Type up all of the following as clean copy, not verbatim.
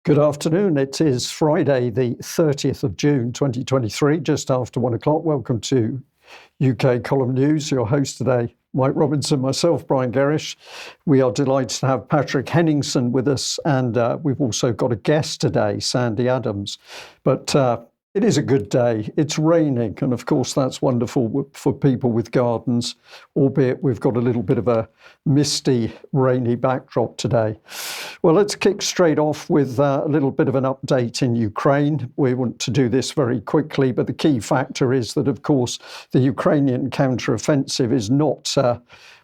Good afternoon. It is Friday, the 30th of June, 2023, just after 1 o'clock. Welcome to UK Column News. Your host today, Mike Robinson, myself, Brian Gerrish. We are delighted to have Patrick Henningsen with us, and we've also got a guest today, Sandi Adams. But it is a good day. It's raining, and of course that's wonderful for people with gardens, albeit we've got a little bit of a misty, rainy backdrop today. Well, let's kick straight off with a little bit of an update in Ukraine. We want to do this very quickly, but the key factor is that, of course, the Ukrainian counteroffensive is not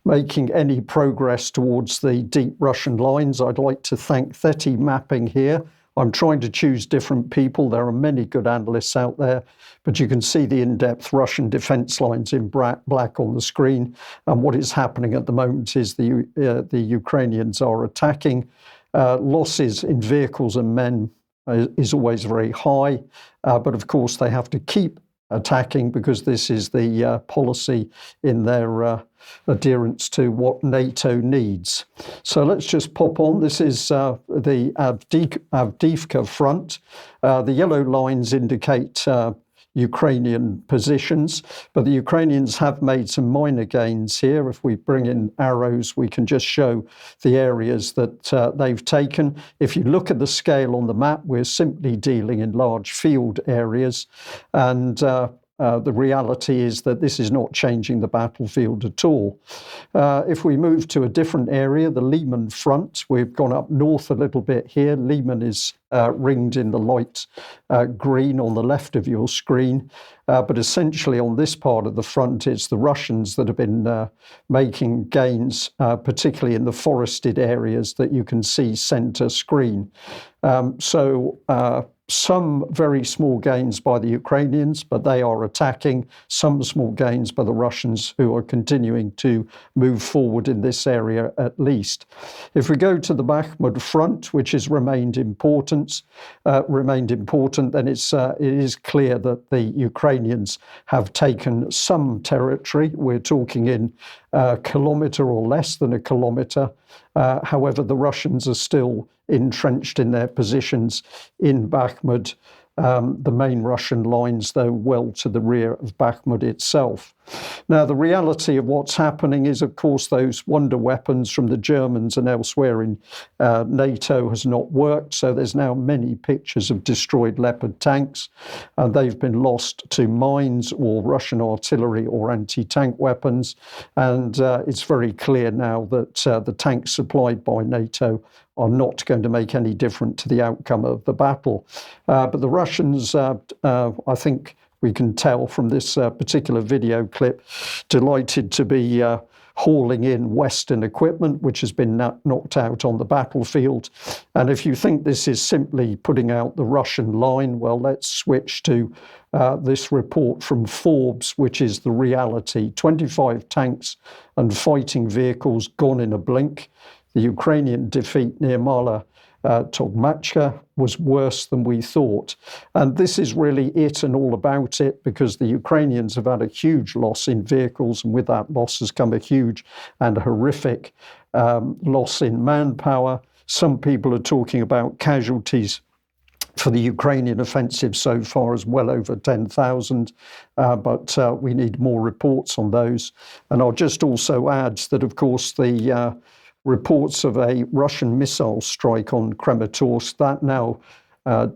making any progress towards the deep Russian lines. I'd like to thank Theti Mapping here. I'm trying to choose different people. There are many good analysts out there, but you can see the in-depth Russian defense lines in black on the screen. And what is happening at the moment is the Ukrainians are attacking. Losses in vehicles and men is always very high, but of course they have to keep attacking because this is the policy in their adherence to what NATO needs. So let's just pop on. This is the Avdiivka front. The yellow lines indicate Ukrainian positions, but the Ukrainians have made some minor gains here. If we bring in arrows, we can just show the areas that they've taken. If you look at the scale on the map, we're simply dealing in large field areas, and the reality is that this is not changing the battlefield at all. If we move to a different area, the Lyman front, we've gone up north a little bit here. Lyman is ringed in the light green on the left of your screen. But essentially on this part of the front, it's the Russians that have been making gains, particularly in the forested areas that you can see center screen. Some very small gains by the Ukrainians, but they are attacking. Some small gains by the Russians, who are continuing to move forward in this area at least. If we go to the Bakhmut front, which has remained important, then it is clear that the Ukrainians have taken some territory. We're talking in a kilometre or less than a kilometre. However, the Russians are still entrenched in their positions in Bakhmut. The main Russian lines, though, well to the rear of Bakhmut itself. Now, the reality of what's happening is, of course, those wonder weapons from the Germans and elsewhere in NATO has not worked. So there's now many pictures of destroyed Leopard tanks. They've been lost to mines or Russian artillery or anti-tank weapons. And it's very clear now that the tanks supplied by NATO are not going to make any difference to the outcome of the battle. But the Russians, I think we can tell from this particular video clip, delighted to be hauling in Western equipment, which has been knocked out on the battlefield. And if you think this is simply putting out the Russian line, well, let's switch to this report from Forbes, which is the reality. 25 tanks and fighting vehicles gone in a blink. The Ukrainian defeat near Mala Togmachka was worse than we thought. And this is really it and all about it, because the Ukrainians have had a huge loss in vehicles, and with that loss has come a huge and horrific loss in manpower. Some people are talking about casualties for the Ukrainian offensive so far as well over 10,000, but we need more reports on those. And I'll just also add that, of course, the reports of a Russian missile strike on Kramatorsk, that now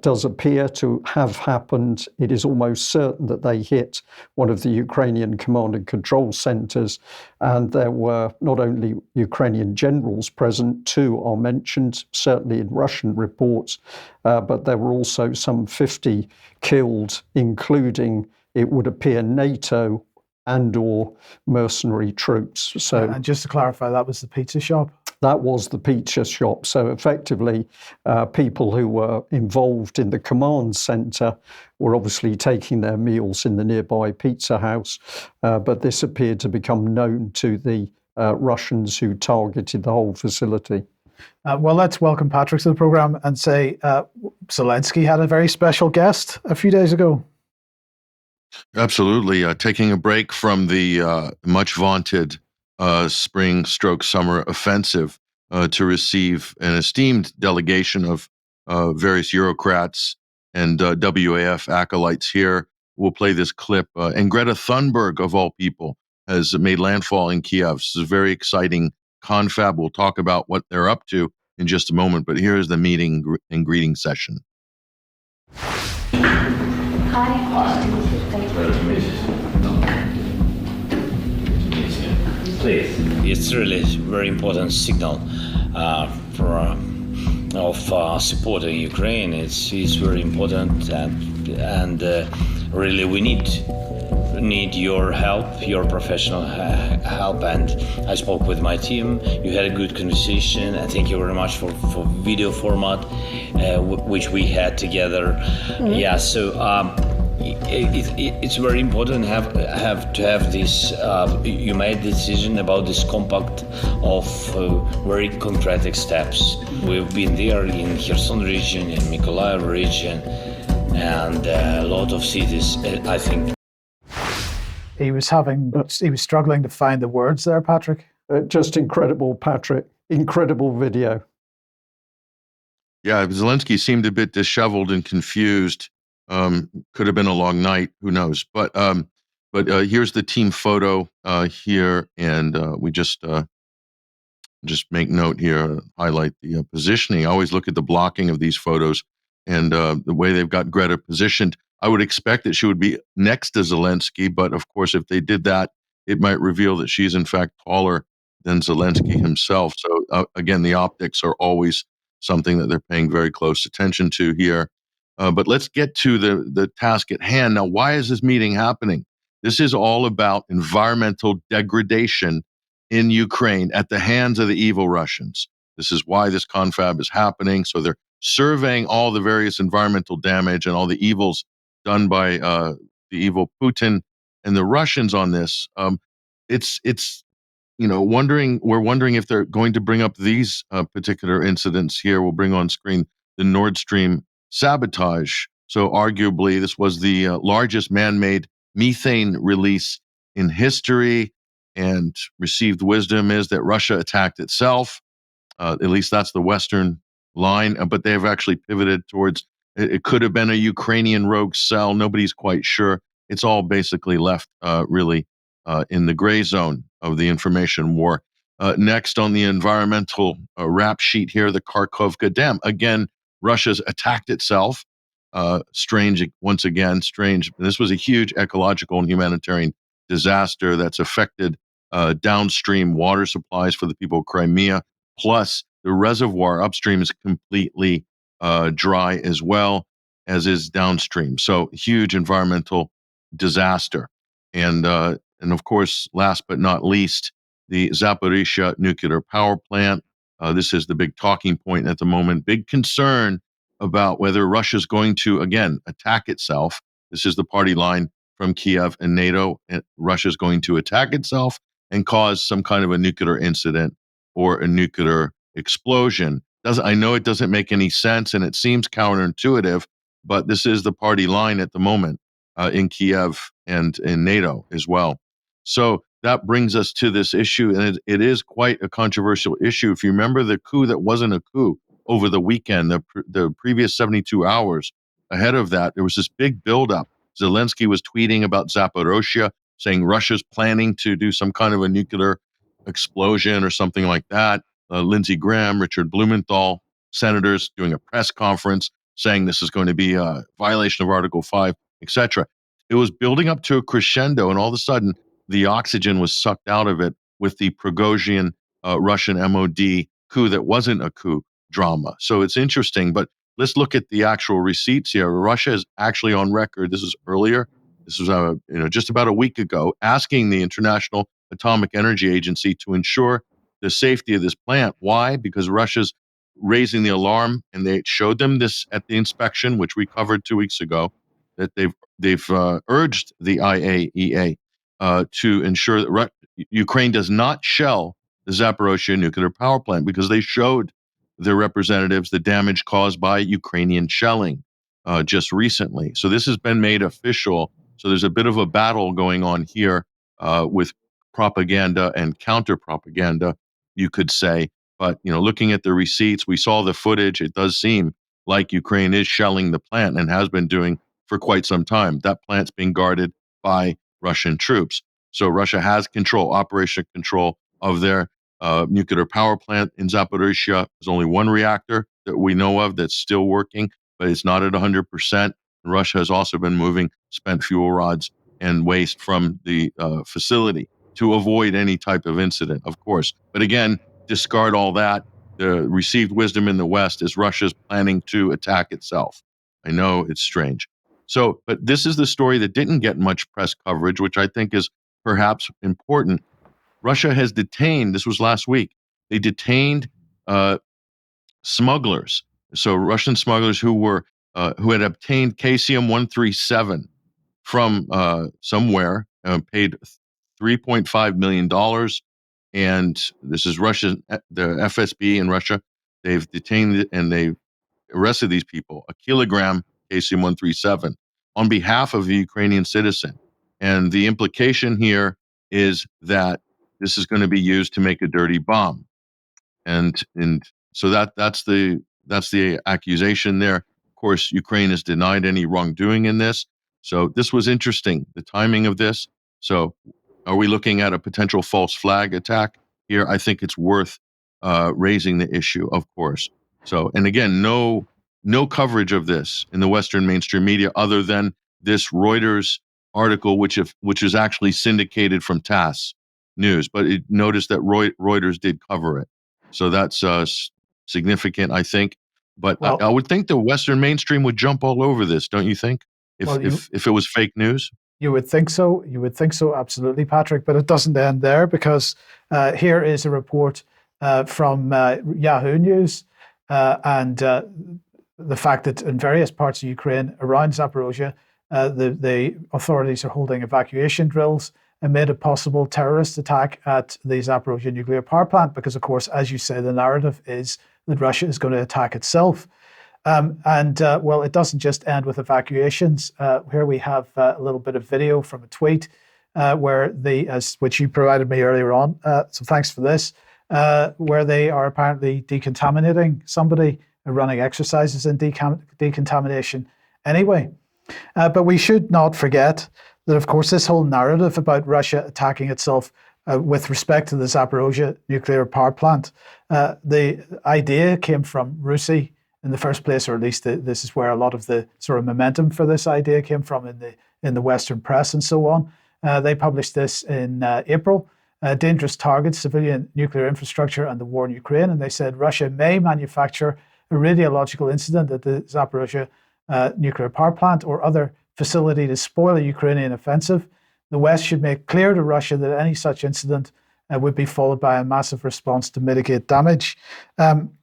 does appear to have happened. It is almost certain that they hit one of the Ukrainian command and control centers, and there were not only Ukrainian generals present, 2 are mentioned, certainly in Russian reports, but there were also some 50 killed, including, it would appear, NATO and/or mercenary troops. So, and just to clarify, that was the pizza shop? That was the pizza shop. So effectively, people who were involved in the command center were obviously taking their meals in the nearby pizza house, but this appeared to become known to the Russians who targeted the whole facility. Well, let's welcome Patrick to the program and say Zelensky had a very special guest a few days ago. Absolutely. Taking a break from the much vaunted spring-stroke-summer offensive to receive an esteemed delegation of various Eurocrats and WAF acolytes here. We'll play this clip. And Greta Thunberg, of all people, has made landfall in Kiev. This is a very exciting confab. We'll talk about what they're up to in just a moment, but here is the meeting and greeting session. Please. It's really very important signal of supporting Ukraine. It's very important, and really we need your help, your professional help. And I spoke with my team. You had a good conversation. Thank you very much for video format, which we had together. Mm-hmm. Yeah. So. It's very important to have this. You made the decision about this compact of very concrete steps. We've been there in Kherson region, in Mykolaiv region, and a lot of cities. I think he was struggling to find the words there, Patrick. Just incredible, Patrick. Incredible video. Yeah, Zelensky seemed a bit disheveled and confused. Could have been a long night, who knows? But here's the team photo here, and we just make note here, highlight the positioning. I always look at the blocking of these photos and the way they've got Greta positioned. I would expect that she would be next to Zelensky, but of course, if they did that, it might reveal that she's in fact taller than Zelensky himself. So again, the optics are always something that they're paying very close attention to here. But let's get to the task at hand. Now, why is this meeting happening? This is all about environmental degradation in Ukraine at the hands of the evil Russians. This is why this confab is happening. So they're surveying all the various environmental damage and all the evils done by the evil Putin and the Russians on this. It's we're wondering if they're going to bring up these particular incidents here. We'll bring on screen the Nord Stream sabotage. So arguably, this was the largest man-made methane release in history, and received wisdom is that Russia attacked itself. At least that's the Western line, but they have actually pivoted towards it could have been a Ukrainian rogue cell. Nobody's quite sure. It's all basically left really in the gray zone of the information war. Next on the environmental rap sheet here, the Kharkovka Dam. Again, Russia's attacked itself. Strange, once again, strange. This was a huge ecological and humanitarian disaster that's affected downstream water supplies for the people of Crimea. Plus, the reservoir upstream is completely dry as well, as is downstream. So, huge environmental disaster. And of course, last but not least, the Zaporizhzhia nuclear power plant. This is the big talking point at the moment. Big concern about whether Russia's going to, again, attack itself. This is the party line from Kiev and NATO. And Russia's going to attack itself and cause some kind of a nuclear incident or a nuclear explosion. I know it doesn't make any sense and it seems counterintuitive, but this is the party line at the moment in Kiev and in NATO as well. So that brings us to this issue, and it is quite a controversial issue. If you remember the coup that wasn't a coup over the weekend, the previous 72 hours ahead of that, there was this big buildup. Zelensky was tweeting about Zaporozhye, saying Russia's planning to do some kind of a nuclear explosion or something like that. Lindsey Graham, Richard Blumenthal, senators doing a press conference saying this is going to be a violation of Article 5, etc. It was building up to a crescendo, and all of a sudden, the oxygen was sucked out of it with the Prigozhin Russian MOD coup that wasn't a coup drama. So it's interesting, but let's look at the actual receipts here. Russia is actually on record. This is earlier. This was just about a week ago, asking the International Atomic Energy Agency to ensure the safety of this plant. Why? Because Russia's raising the alarm, and they showed them this at the inspection, which we covered 2 weeks ago, that they've urged the IAEA to ensure that Ukraine does not shell the Zaporozhye nuclear power plant, because they showed their representatives the damage caused by Ukrainian shelling just recently. So this has been made official. So there's a bit of a battle going on here with propaganda and counter propaganda, you could say. But looking at the receipts, we saw the footage. It does seem like Ukraine is shelling the plant and has been doing for quite some time. That plant's being guarded by Russian troops. So Russia has control, operational control of their nuclear power plant in Zaporizhzhia. There's only one reactor that we know of that's still working, but it's not at 100%. Russia has also been moving spent fuel rods and waste from the facility to avoid any type of incident, of course. But again, discard all that. The received wisdom in the West is Russia's planning to attack itself. I know it's strange. So, but this is the story that didn't get much press coverage, which I think is perhaps important. Russia has detained, this was last week, they detained smugglers. So Russian smugglers who had obtained Caesium-137 from somewhere, paid $3.5 million. And this is Russian, the FSB in Russia. They've detained it and they arrested these people, a kilogram Caesium-137, on behalf of a Ukrainian citizen. And the implication here is that this is going to be used to make a dirty bomb. And so that's the accusation there. Of course, Ukraine has denied any wrongdoing in this. So this was interesting, the timing of this. So are we looking at a potential false flag attack here? I think it's worth raising the issue, of course. So, and again, no coverage of this in the Western mainstream media other than this Reuters article, which is actually syndicated from TASS News. But notice that Reuters did cover it. So that's significant, I think. But I would think the Western mainstream would jump all over this, don't you think? If it was fake news? You would think so. You would think so, absolutely, Patrick. But it doesn't end there, because here is a report from Yahoo News and the fact that in various parts of Ukraine around Zaporozhye, the authorities are holding evacuation drills amid a possible terrorist attack at the Zaporozhye nuclear power plant, because, of course, as you say, the narrative is that Russia is going to attack itself. Well, it doesn't just end with evacuations. Here we have a little bit of video from a tweet where which you provided me earlier on, so thanks for this, where they are apparently decontaminating somebody and running exercises in decontamination anyway. But we should not forget that, of course, this whole narrative about Russia attacking itself with respect to the Zaporozhye nuclear power plant, the idea came from Russia in the first place, or at least this is where a lot of the sort of momentum for this idea came from in the Western press and so on. They published this in April, Dangerous Targets, Civilian Nuclear Infrastructure and the War in Ukraine. And they said Russia may manufacture a radiological incident at the Zaporozhye nuclear power plant or other facility to spoil a Ukrainian offensive. The West should make clear to Russia that any such incident would be followed by a massive response to mitigate damage.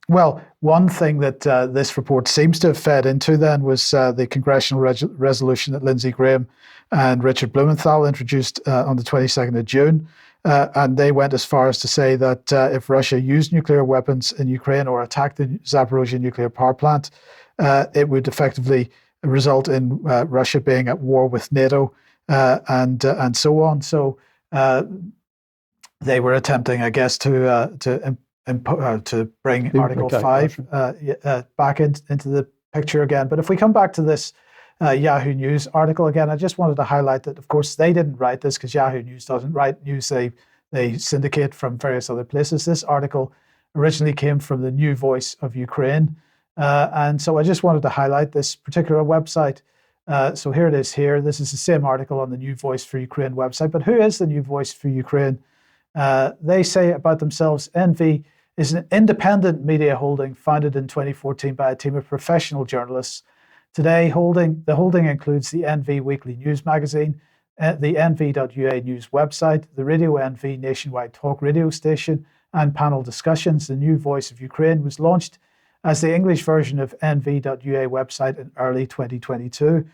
Well, one thing that this report seems to have fed into then was the congressional resolution that Lindsey Graham and Richard Blumenthal introduced on the 22nd of June. And they went as far as to say that if Russia used nuclear weapons in Ukraine or attacked the Zaporozhye nuclear power plant, it would effectively result in Russia being at war with NATO and so on. So they were attempting, I guess, to bring Article 5 back into the picture again. But if we come back to this Yahoo News article again, I just wanted to highlight that, of course, they didn't write this because Yahoo News doesn't write news. They syndicate from various other places. This article originally came from the New Voice of Ukraine. And so I just wanted to highlight this particular website. So here it is here. This is the same article on the New Voice for Ukraine website. But who is the New Voice for Ukraine? They say about themselves, NV is an independent media holding founded in 2014 by a team of professional journalists. Today, the holding includes the NV Weekly News magazine, the NV.ua news website, the Radio NV nationwide talk radio station, and panel discussions. The New Voice of Ukraine was launched as the English version of NV.ua website in early 2022.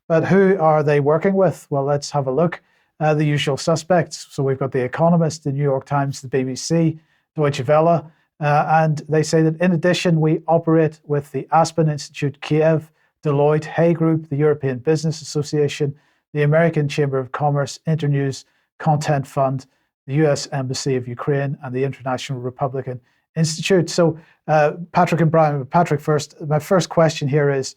But who are they working with? Well, let's have a look. The usual suspects. So we've got The Economist, the New York Times, the BBC, Deutsche Welle, and they say that in addition, we operate with the Aspen Institute Kiev, Deloitte, Hay Group, the European Business Association, the American Chamber of Commerce, Internews, Content Fund, the US Embassy of Ukraine, and the International Republican Institute. So Patrick and Brian, Patrick first. My first question here is,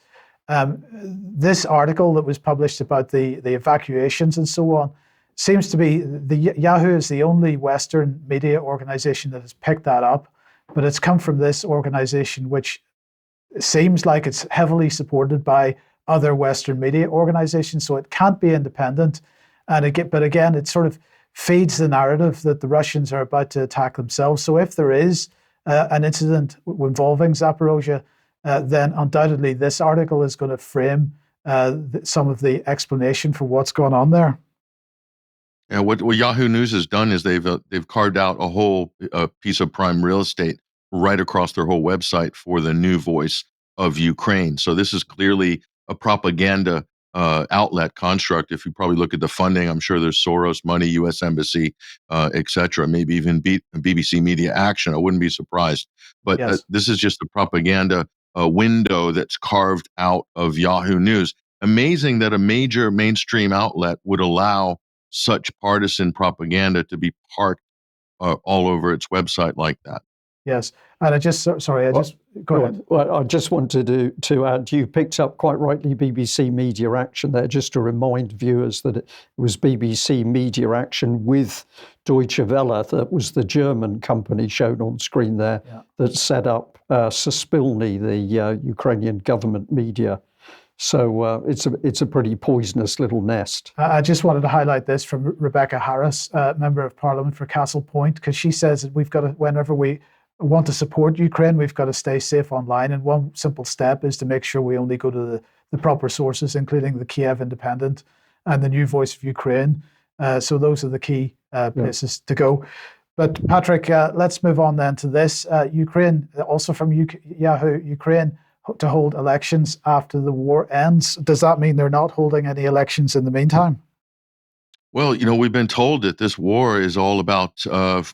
this article that was published about the evacuations and so on seems to be, Yahoo is the only Western media organization that has picked that up, but it's come from this organization which seems like it's heavily supported by other Western media organizations, so it can't be independent. But again, it sort of feeds the narrative that the Russians are about to attack themselves. So if there is an incident involving Zaporozhye, then undoubtedly this article is going to frame some of the explanation for what's going on there. Yeah, what Yahoo News has done is they've carved out a whole piece of prime real estate right across their whole website for the new voice of Ukraine. So this is clearly a propaganda outlet construct. If you probably look at the funding, I'm sure there's Soros money, U.S. Embassy, et cetera, maybe even BBC Media Action. I wouldn't be surprised. But Yes. this is just a propaganda window that's carved out of Yahoo News. Amazing that a major mainstream outlet would allow such partisan propaganda to be parked all over its website like that. Yes, and go ahead. Well, I just wanted to add, you picked up quite rightly BBC Media Action there, just to remind viewers that it was BBC Media Action with Deutsche Welle, that was the German company shown on screen there, that set up Suspilny, the Ukrainian government media. So it's a pretty poisonous little nest. I just wanted to highlight this from Rebecca Harris, Member of Parliament for Castle Point, because she says that we've got to, whenever we want to support Ukraine, we've got to stay safe online. And one simple step is to make sure we only go to the proper sources, including the Kiev Independent and the New Voice of Ukraine. So those are the key places to go. But Patrick, let's move on then to this. Ukraine, also from Yahoo, Ukraine to hold elections after the war ends. Does that mean they're not holding any elections in the meantime? Well, we've been told that this war is all about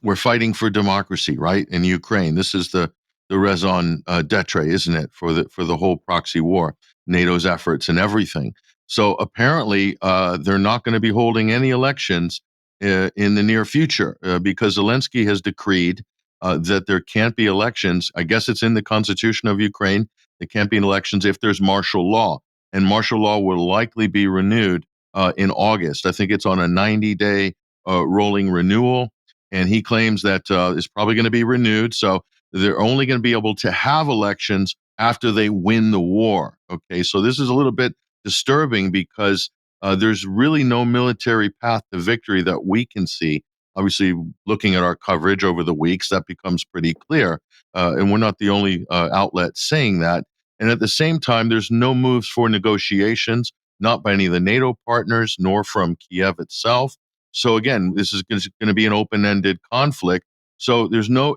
we're fighting for democracy, right? In Ukraine, this is the raison d'etre, isn't it, for the whole proxy war, NATO's efforts and everything. So apparently, they're not going to be holding any elections in the near future because Zelensky has decreed that there can't be elections. I guess it's in the constitution of Ukraine. There can't be elections if there's martial law, and martial law will likely be renewed in August. I think it's on a 90-day rolling renewal, and he claims that it's probably going to be renewed. So they're only going to be able to have elections after they win the war. Okay, so this is a little bit disturbing because there's really no military path to victory that we can see. Obviously, looking at our coverage over the weeks, that becomes pretty clear. And we're not the only outlet saying that. And at the same time, there's no moves for negotiations, not by any of the NATO partners, nor from Kiev itself. So again, this is going to be an open-ended conflict. So there's to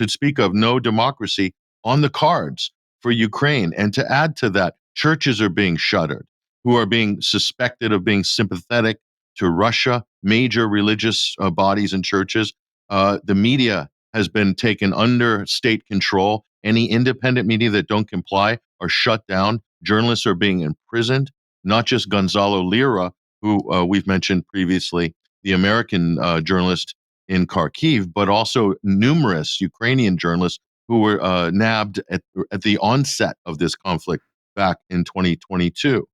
speak of, no democracy on the cards for Ukraine. And to add to that, churches are being shuttered, who are being suspected of being sympathetic to Russia, major religious bodies and churches. The media has been taken under state control. Any independent media that don't comply are shut down. Journalists are being imprisoned. Not just Gonzalo Lira, who we've mentioned previously, the American journalist in Kharkiv, but also numerous Ukrainian journalists who were nabbed at the onset of this conflict back in 2022.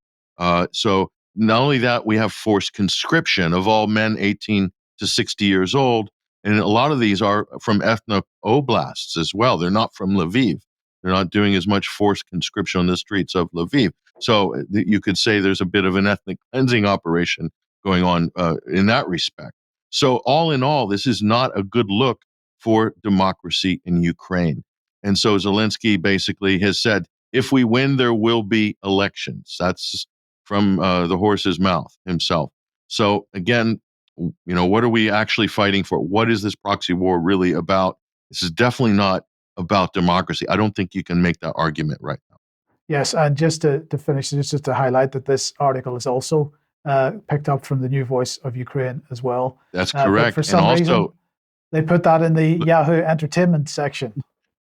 So not only that, we have forced conscription of all men 18 to 60 years old, and a lot of these are from ethnic oblasts as well. They're not from Lviv. They're not doing as much forced conscription on the streets of Lviv. So you could say there's a bit of an ethnic cleansing operation going on in that respect. So all in all, this is not a good look for democracy in Ukraine. And so Zelensky basically has said, if we win, there will be elections. That's from the horse's mouth himself. So again, what are we actually fighting for? What is this proxy war really about? This is definitely not about democracy. I don't think you can make that argument right now. Yes, and just to finish, just to highlight that this article is also picked up from the New Voice of Ukraine as well. That's correct. For some reason, they put that in the Yahoo Entertainment section.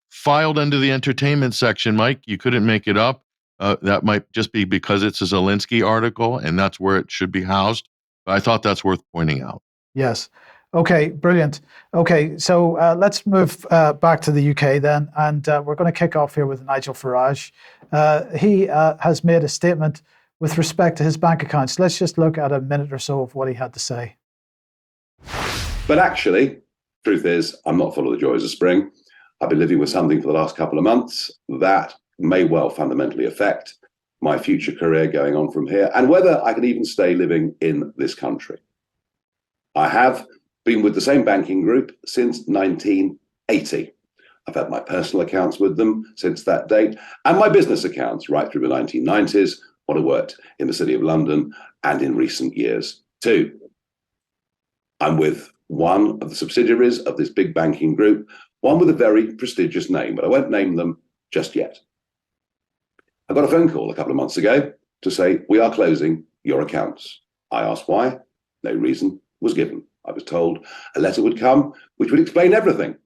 Filed under the entertainment section, Mike. You couldn't make it up. That might just be because it's a Zelensky article, and that's where it should be housed. But I thought that's worth pointing out. Yes. Okay, brilliant. Okay, so let's move back to the UK then, and we're going to kick off here with Nigel Farage. He has made a statement with respect to his bank accounts. Let's just look at a minute or so of what he had to say. But actually, truth is, I'm not full of the joys of spring. I've been living with something for the last couple of months that may well fundamentally affect my future career going on from here, and whether I can even stay living in this country. I have been with the same banking group since 1980. I've had my personal accounts with them since that date, and my business accounts right through the 1990s when I worked in the City of London and in recent years too. I'm with one of the subsidiaries of this big banking group, one with a very prestigious name, but I won't name them just yet. I got a phone call a couple of months ago to say, we are closing your accounts. I asked why. No reason was given. I was told a letter would come which would explain everything.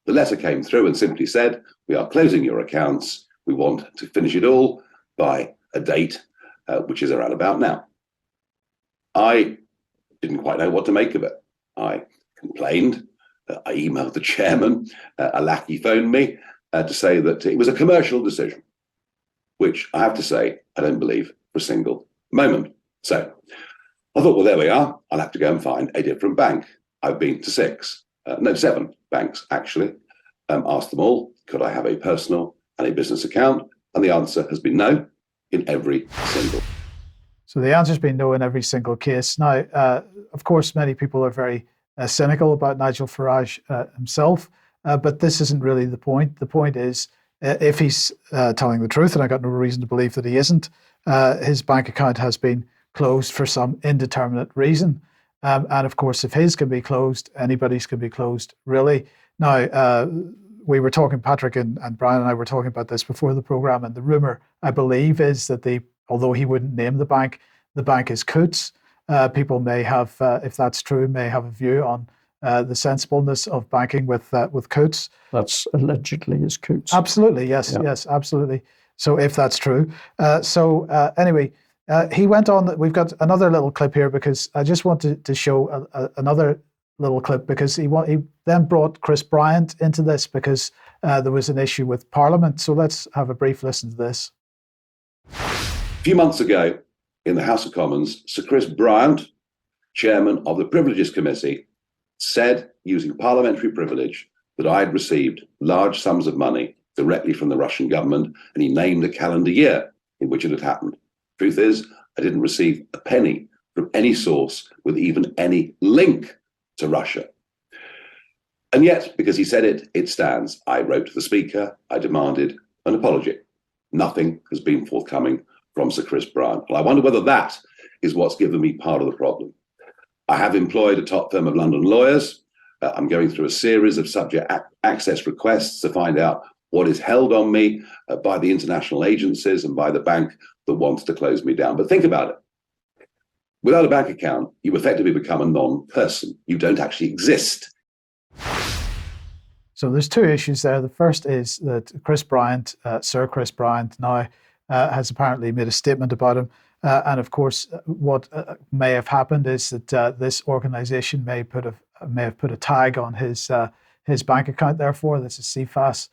The letter came through and simply said, we are closing your accounts. We want to finish it all by a date, which is around about now. I didn't quite know what to make of it. I complained. I emailed the chairman. A lackey phoned me to say that it was a commercial decision, which I have to say, I don't believe for a single moment. So I thought, well, there we are. I'll have to go and find a different bank. I've been to 7 banks, actually. Asked them all, could I have a personal and a business account? And the answer has been no in every single. So the answer's been no in every single case. Now, of course, many people are very cynical about Nigel Farage himself, but this isn't really the point. The point is, if he's telling the truth, and I got no reason to believe that he isn't, his bank account has been closed for some indeterminate reason. And of course, if his can be closed, anybody's can be closed, really. Now, we were talking, Patrick and Brian and I were talking about this before the program, and the rumor, I believe, is that although he wouldn't name the bank is Coutts. People may have, if that's true, may have a view on the sensibleness of banking with Coutts. That's allegedly is Coutts. Absolutely, yes, Yeah. yes, absolutely. So if that's true. Anyway, he went on, we've got another little clip here because I just want to show another little clip because he then brought Chris Bryant into this because there was an issue with Parliament. So let's have a brief listen to this. A few months ago in the House of Commons, Sir Chris Bryant, chairman of the Privileges Committee, said, using parliamentary privilege, that I had received large sums of money directly from the Russian government, and he named a calendar year in which it had happened. Truth is, I didn't receive a penny from any source with even any link to Russia. And yet, because he said it, it stands. I wrote to the Speaker, I demanded an apology. Nothing has been forthcoming from Sir Chris Bryant. Well, I wonder whether that is what's given me part of the problem. I have employed a top firm of London lawyers. I'm going through a series of subject access requests to find out what is held on me by the international agencies and by the bank that wants to close me down. But think about it. Without a bank account, you effectively become a non-person. You don't actually exist. So there's two issues there. The first is that Chris Bryant, Sir Chris Bryant, now has apparently made a statement about him. And of course, what may have happened is that this organisation may have put a tag on his bank account. Therefore, this is CFAS,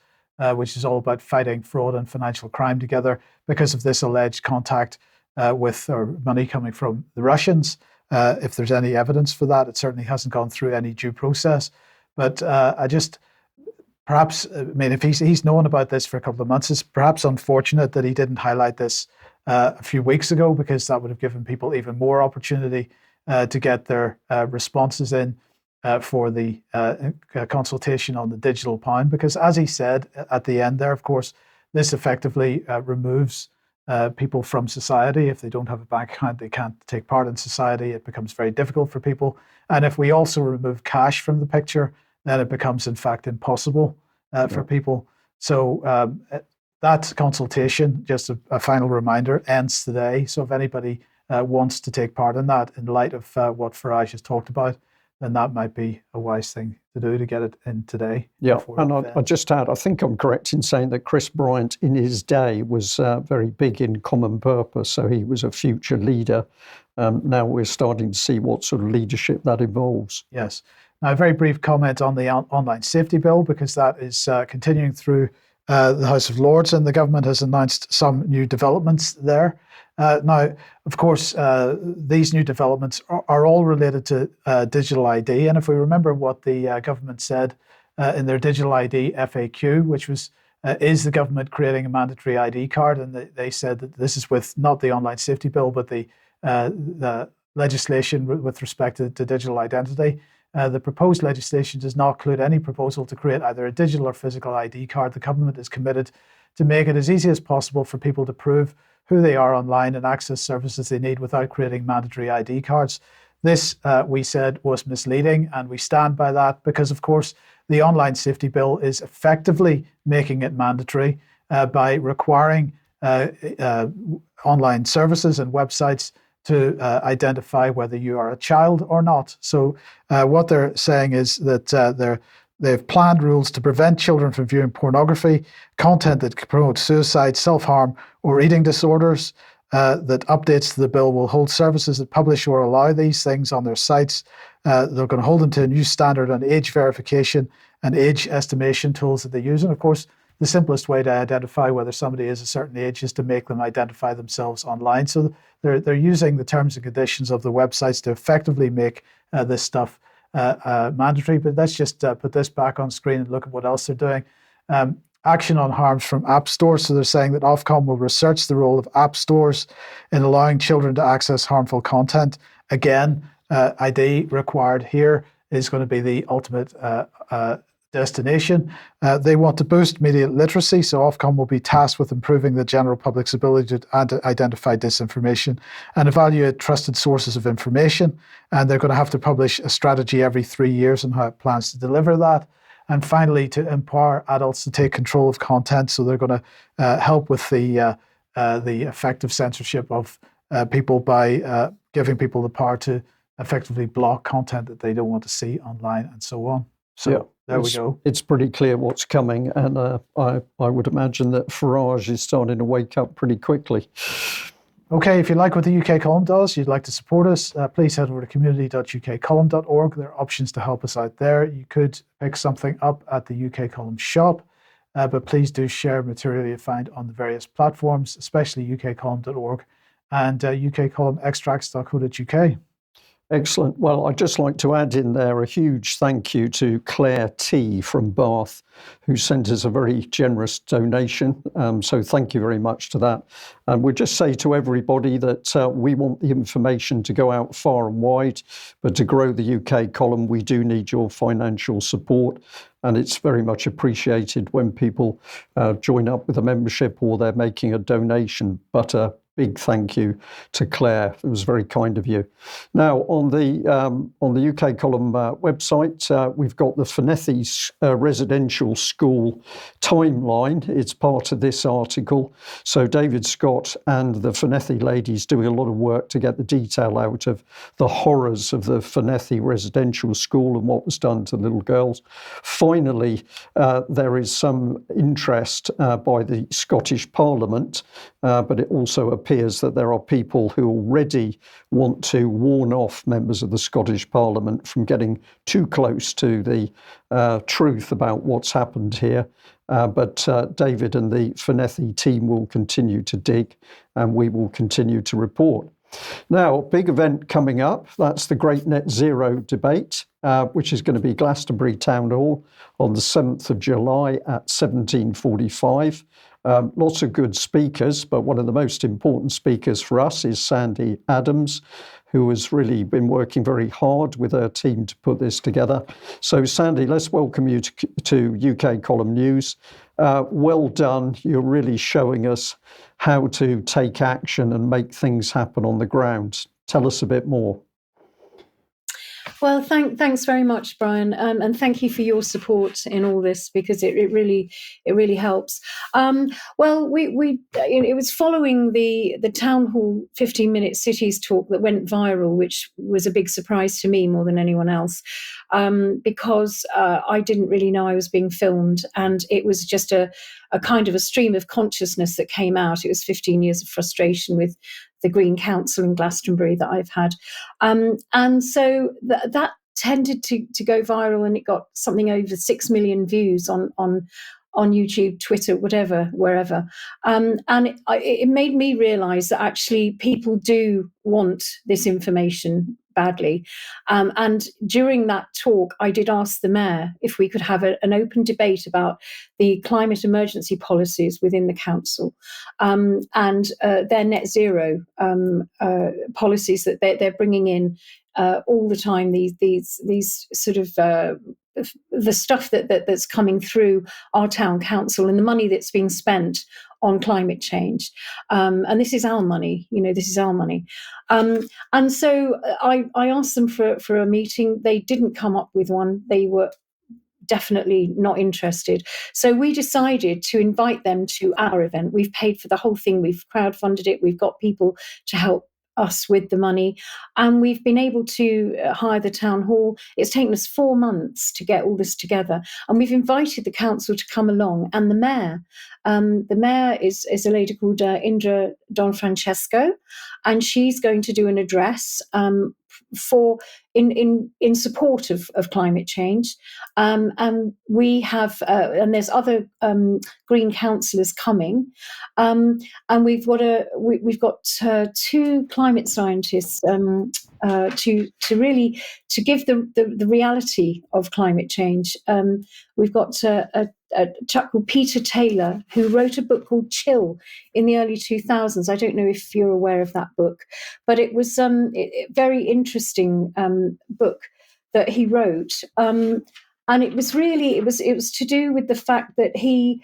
which is all about fighting fraud and financial crime together because of this alleged contact with or money coming from the Russians. If there's any evidence for that, it certainly hasn't gone through any due process. But if he's known about this for a couple of months, it's perhaps unfortunate that he didn't highlight this a few weeks ago, because that would have given people even more opportunity to get their responses in for the consultation on the digital pound. Because as he said at the end there, of course, this effectively removes people from society. If they don't have a bank account, they can't take part in society. It becomes very difficult for people. And if we also remove cash from the picture, then it becomes, in fact, impossible for people. So that consultation, just a final reminder, ends today. So if anybody wants to take part in that, in light of what Farage has talked about, then that might be a wise thing to do to get it in today. Yeah, before and it I just add, I think I'm correct in saying that Chris Bryant in his day was very big in common purpose, so he was a future leader. Now we're starting to see what sort of leadership that involves. Yes. Now, a very brief comment on the online safety bill, because that is continuing through the House of Lords, and the government has announced some new developments there. Now, of course, these new developments are all related to digital ID. And if we remember what the government said in their digital ID FAQ, which was, is the government creating a mandatory ID card? And they said that this is with not the online safety bill, but the legislation with respect to digital identity. The proposed legislation does not include any proposal to create either a digital or physical ID card. The government is committed to make it as easy as possible for people to prove who they are online and access services they need without creating mandatory ID cards. This, we said, was misleading, and we stand by that because, of course, the online safety bill is effectively making it mandatory by requiring online services and websites to identify whether you are a child or not. So what they're saying is that they've planned rules to prevent children from viewing pornography, content that promotes suicide, self-harm, or eating disorders. That updates to the bill will hold services that publish or allow these things on their sites. They're going to hold them to a new standard on age verification and age estimation tools that they use. And of course, the simplest way to identify whether somebody is a certain age is to make them identify themselves online. So they're using the terms and conditions of the websites to effectively make this stuff mandatory. But let's just put this back on screen and look at what else they're doing. Action on harms from app stores. So they're saying that Ofcom will research the role of app stores in allowing children to access harmful content. Again, ID required here is going to be the ultimate destination. They want to boost media literacy, so Ofcom will be tasked with improving the general public's ability to identify disinformation and evaluate trusted sources of information. And they're going to have to publish a strategy every 3 years on how it plans to deliver that. And finally, to empower adults to take control of content. So they're going to help with the effective censorship of people by giving people the power to effectively block content that they don't want to see online and so on. So yeah, there we go. It's pretty clear what's coming. And I would imagine that Farage is starting to wake up pretty quickly. Okay, if you like what the UK Column does, you'd like to support us, please head over to community.ukcolumn.org. There are options to help us out there. You could pick something up at the UK Column shop, but please do share material you find on the various platforms, especially ukcolumn.org and ukcolumnextracts.co.uk. Excellent. Well, I'd just like to add in there a huge thank you to Claire T from Bath, who sent us a very generous donation. So thank you very much to that. And we'll just say to everybody that we want the information to go out far and wide, but to grow the UK column, we do need your financial support. And it's very much appreciated when people join up with a membership or they're making a donation. But big thank you to Claire. It was very kind of you. Now, on the UK Column website, we've got the Fenethy Residential School timeline. It's part of this article. So David Scott and the Fenethy ladies doing a lot of work to get the detail out of the horrors of the Fenethy Residential School and what was done to little girls. Finally, there is some interest by the Scottish Parliament, but it also appears that there are people who already want to warn off members of the Scottish Parliament from getting too close to the truth about what's happened here. But David and the Fenethy team will continue to dig, and we will continue to report. Now, big event coming up, that's the Great Net Zero debate, which is going to be Glastonbury Town Hall on the 7th of July at 17:45. Lots of good speakers, but one of the most important speakers for us is Sandi Adams, who has really been working very hard with her team to put this together. So Sandi, let's welcome you to UK Column News. Well done. You're really showing us how to take action and make things happen on the ground. Tell us a bit more. Well, thanks very much, Brian, and thank you for your support in all this, because it really helps. Well, it was following the town hall 15-minute cities talk that went viral, which was a big surprise to me more than anyone else, because I didn't really know I was being filmed, and it was just a kind of a stream of consciousness that came out. It was 15 years of frustration with the Green Council in Glastonbury that I've had. And so that tended to go viral, and it got something over 6 million views on YouTube, Twitter, wherever. And it made me realize that actually people do want this information badly. And during that talk, I did ask the mayor if we could have an open debate about the climate emergency policies within the council, and their net zero policies that they're bringing in all the time. These sort of the stuff that's coming through our town council, and the money that's being spent on climate change. And this is our money, this is our money. And so I asked them for a meeting. They didn't come up with one. They were definitely not interested. So we decided to invite them to our event. We've paid for the whole thing. We've crowdfunded it. We've got people to help us with the money, and we've been able to hire the town hall. It's taken us 4 months to get all this together, and we've invited the council to come along, and the mayor. The mayor is a lady called Indra Don Francesco, and she's going to do an address in support of climate change. And we have, and there's other green councillors coming, and we've got 2 climate scientists to give the reality of climate change. We've got a chap called Peter Taylor, who wrote a book called Chill in the early 2000s. I don't know if you're aware of that book, but it was a very interesting book that he wrote. And it was to do with the fact that he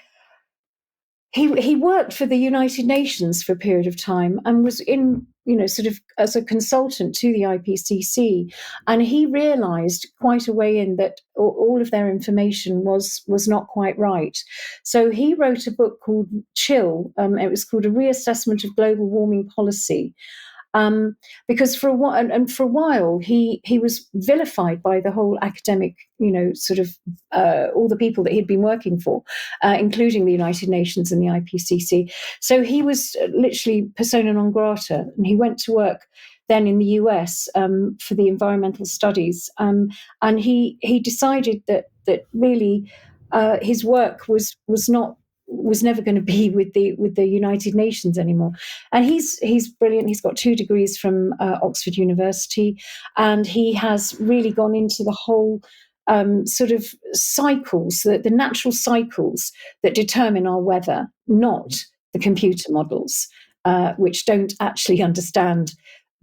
worked for the United Nations for a period of time, and was in, sort of as a consultant to the IPCC. And he realized quite a way in that all of their information was not quite right. So he wrote a book called Chill. It was called A Reassessment of Global Warming Policy. Because for a while he was vilified by the whole academic, sort of all the people that he'd been working for, including the United Nations and the IPCC. So he was literally persona non grata, and he went to work then in the US for the environmental studies, and he decided that really his work was never going to be with the United Nations anymore. And he's brilliant. He's got 2 degrees from Oxford University, and he has really gone into the whole sort of cycles, the natural cycles that determine our weather, not the computer models, which don't actually understand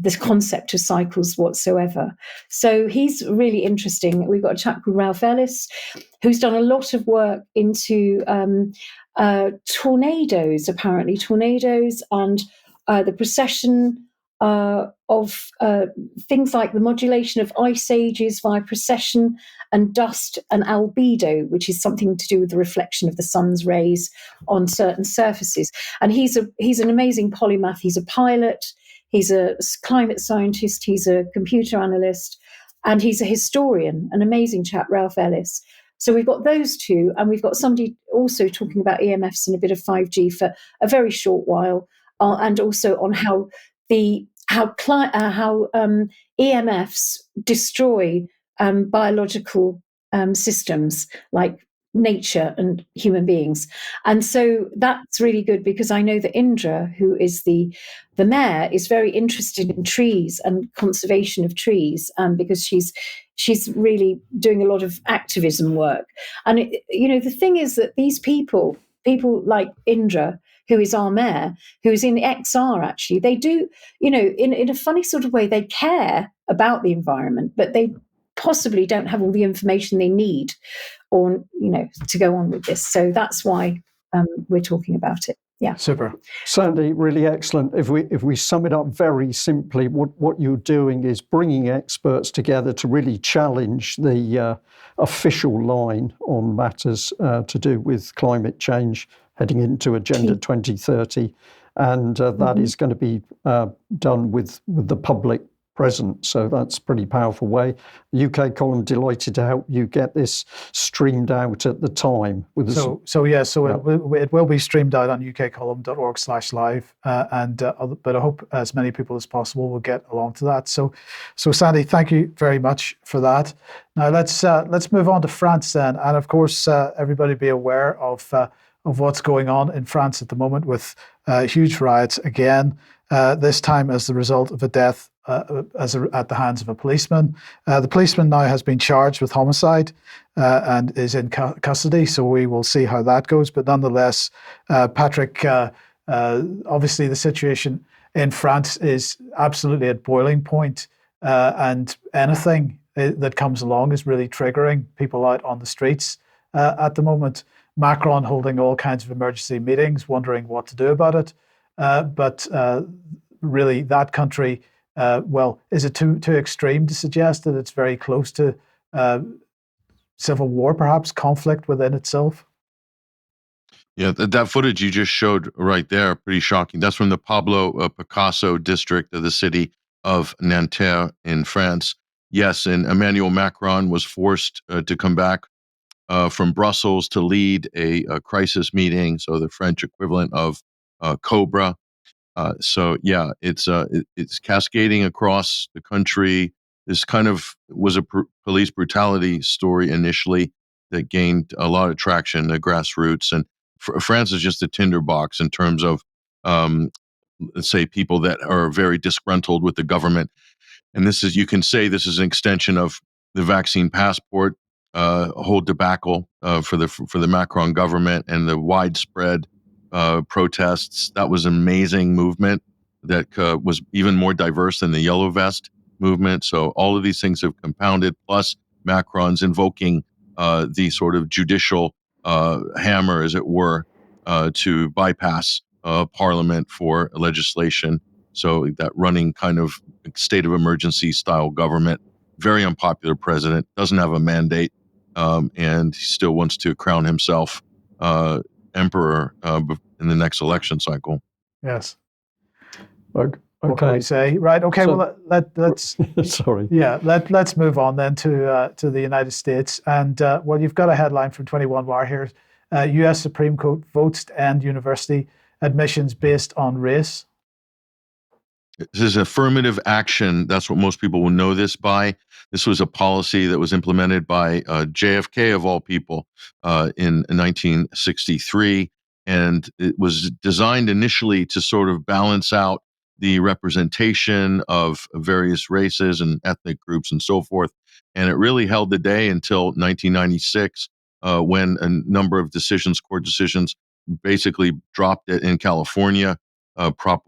the concept of cycles whatsoever. So he's really interesting. We've got a chap called Ralph Ellis, who's done a lot of work into tornadoes, and the precession of things like the modulation of ice ages via precession, and dust and albedo, which is something to do with the reflection of the sun's rays on certain surfaces. And he's an amazing polymath. He's a pilot, he's a climate scientist, he's a computer analyst, and he's a historian, an amazing chap, Ralph Ellis. So we've got those 2, and we've got somebody also talking about EMFs and a bit of 5G for a very short while, and also on how EMFs destroy biological systems like nature and human beings. And so that's really good, because I know that Indra, who is the mayor, is very interested in trees and conservation of trees, because she's really doing a lot of activism work. And the thing is that these people like Indra, who is our mayor, who is in XR, actually, they do, in a funny sort of way, they care about the environment, but they possibly don't have all the information they need, or to go on with this. So that's why we're talking about it. Yeah. Super. Sandi, really excellent. If we sum it up very simply, what you're doing is bringing experts together to really challenge the official line on matters to do with climate change heading into Agenda 2030. And that is going to be done with the public present. So that's a pretty powerful way. The UK column, delighted to help you get this streamed out at the time. It will be streamed out on ukcolumn.org/live, but I hope as many people as possible will get along to that. So Sandi, thank you very much for that. Now let's move on to France then, and of course everybody be aware of what's going on in France at the moment with huge riots again. This time as the result of a death at the hands of a policeman. The policeman now has been charged with homicide and is in custody, so we will see how that goes. But nonetheless, Patrick, obviously the situation in France is absolutely at boiling point, and anything that comes along is really triggering people out on the streets at the moment. Macron holding all kinds of emergency meetings, wondering what to do about it. But really, that country, is it too extreme to suggest that it's very close to civil war, perhaps conflict within itself? Yeah, that footage you just showed right there, pretty shocking. That's from the Pablo Picasso district of the city of Nanterre in France. Yes, and Emmanuel Macron was forced to come back from Brussels to lead a crisis meeting, so the French equivalent of Cobra. It's cascading across the country. This kind of was a police brutality story initially that gained a lot of traction, the grassroots. And France is just a tinderbox in terms of, let's say, people that are very disgruntled with the government. And you can say this is an extension of the vaccine passport, whole debacle for the Macron government and the widespread protests. That was an amazing movement that was even more diverse than the Yellow Vest movement. So all of these things have compounded, plus Macron's invoking the sort of judicial hammer, as it were, to bypass parliament for legislation. So that running kind of state of emergency style government, very unpopular president, doesn't have a mandate, and he still wants to crown himself emperor in the next election cycle. Yes. Okay. What can we say? Right. Okay. So, well, let's. Sorry. Yeah. Let's move on then to the United States, and you've got a headline from 21 Wire here. U.S. Supreme Court votes to end university admissions based on race. This is affirmative action. That's what most people will know this by. This was a policy that was implemented by JFK, of all people, in 1963. And it was designed initially to sort of balance out the representation of various races and ethnic groups and so forth. And it really held the day until 1996, when a number of court decisions, basically dropped it in California, Prop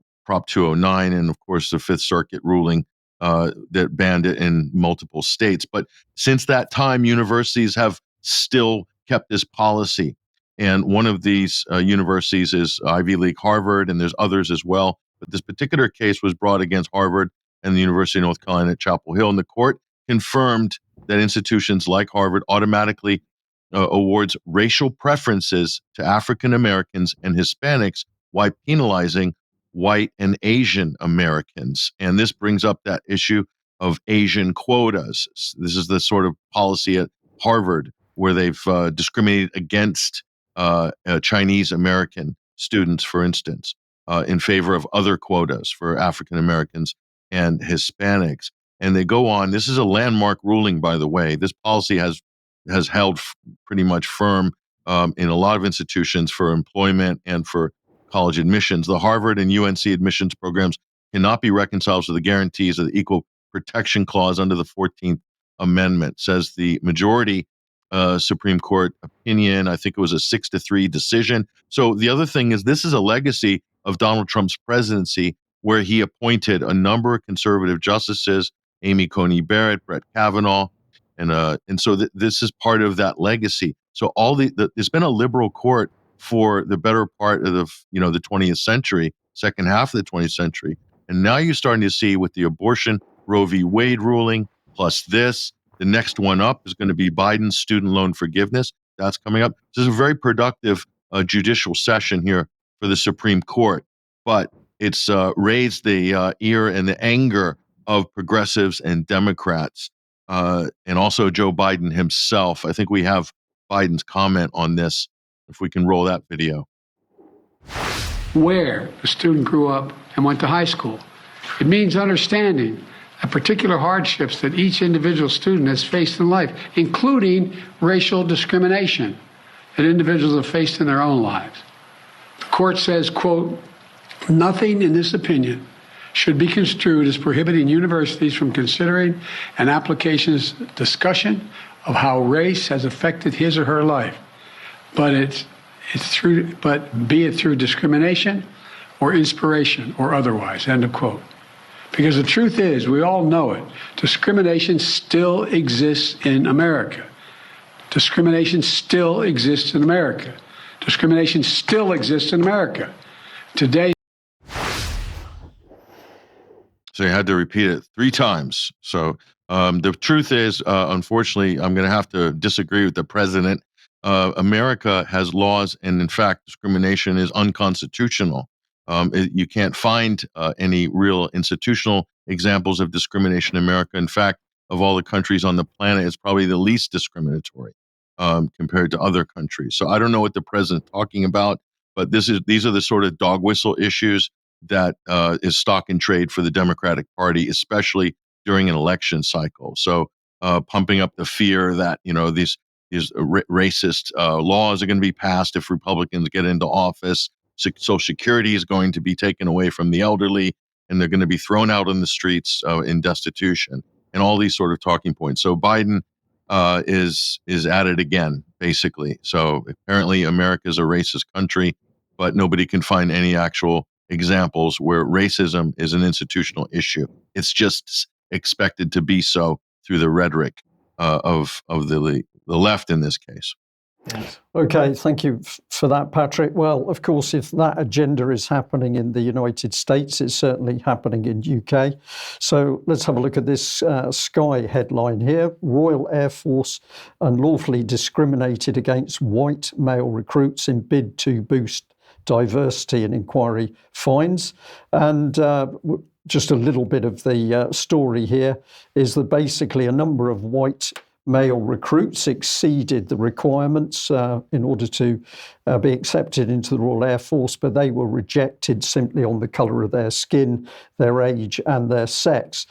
209, and of course the Fifth Circuit ruling that banned it in multiple states. But since that time, universities have still kept this policy. And one of these universities is Ivy League Harvard, and there's others as well. But this particular case was brought against Harvard and the University of North Carolina at Chapel Hill. And the court confirmed that institutions like Harvard automatically awards racial preferences to African Americans and Hispanics while penalizing white and Asian Americans. And this brings up that issue of Asian quotas. This is the sort of policy at Harvard where they've discriminated against Chinese American students, for instance, in favor of other quotas for African Americans and Hispanics. And they go on. This is a landmark ruling, by the way. This policy has held pretty much firm in a lot of institutions for employment and for college admissions. The Harvard and UNC admissions programs cannot be reconciled to the guarantees of the Equal Protection Clause under the 14th Amendment, says the majority Supreme Court opinion. I think it was a 6-3 decision. So the other thing is, this is a legacy of Donald Trump's presidency, where he appointed a number of conservative justices, Amy Coney Barrett, Brett Kavanaugh, and so this is part of that legacy. So there's been a liberal court for the better part of the 20th century, second half of the 20th century. And now you're starting to see with the abortion Roe v. Wade ruling, plus this, the next one up is going to be Biden's student loan forgiveness. That's coming up. This is a very productive judicial session here for the Supreme Court, but it's raised the ear and the anger of progressives and Democrats, and also Joe Biden himself. I think we have Biden's comment on this, if we can roll that video. Where the student grew up and went to high school. It means understanding the particular hardships that each individual student has faced in life, including racial discrimination that individuals have faced in their own lives. The court says, quote, nothing in this opinion should be construed as prohibiting universities from considering an application's discussion of how race has affected his or her life, but be it through discrimination or inspiration or otherwise, end of quote. Because the truth is, we all know it, discrimination still exists in America. Discrimination still exists in America. Discrimination still exists in America. Today. So you had to repeat it 3 times. So the truth is, unfortunately, I'm going to have to disagree with the president. America has laws, and in fact, discrimination is unconstitutional. You can't find any real institutional examples of discrimination in America. In fact, of all the countries on the planet, it's probably the least discriminatory compared to other countries. So I don't know what the president's talking about, but these are the sort of dog whistle issues that is stock in trade for the Democratic Party, especially during an election cycle. So pumping up the fear that these racist laws are going to be passed if Republicans get into office. Social Security is going to be taken away from the elderly, and they're going to be thrown out on the streets in destitution, and all these sort of talking points. So Biden is at it again, basically. So apparently America is a racist country, but nobody can find any actual examples where racism is an institutional issue. It's just expected to be so through the rhetoric of the left in this case. Okay, thank you for that, Patrick. Well, of course, if that agenda is happening in the United States, it's certainly happening in UK. So let's have a look at this Sky headline here. Royal Air Force unlawfully discriminated against white male recruits in bid to boost diversity, and inquiry finds. And just a little bit of the story here is that basically a number of white male recruits exceeded the requirements in order to be accepted into the Royal Air Force, but they were rejected simply on the colour of their skin, their age and their sex.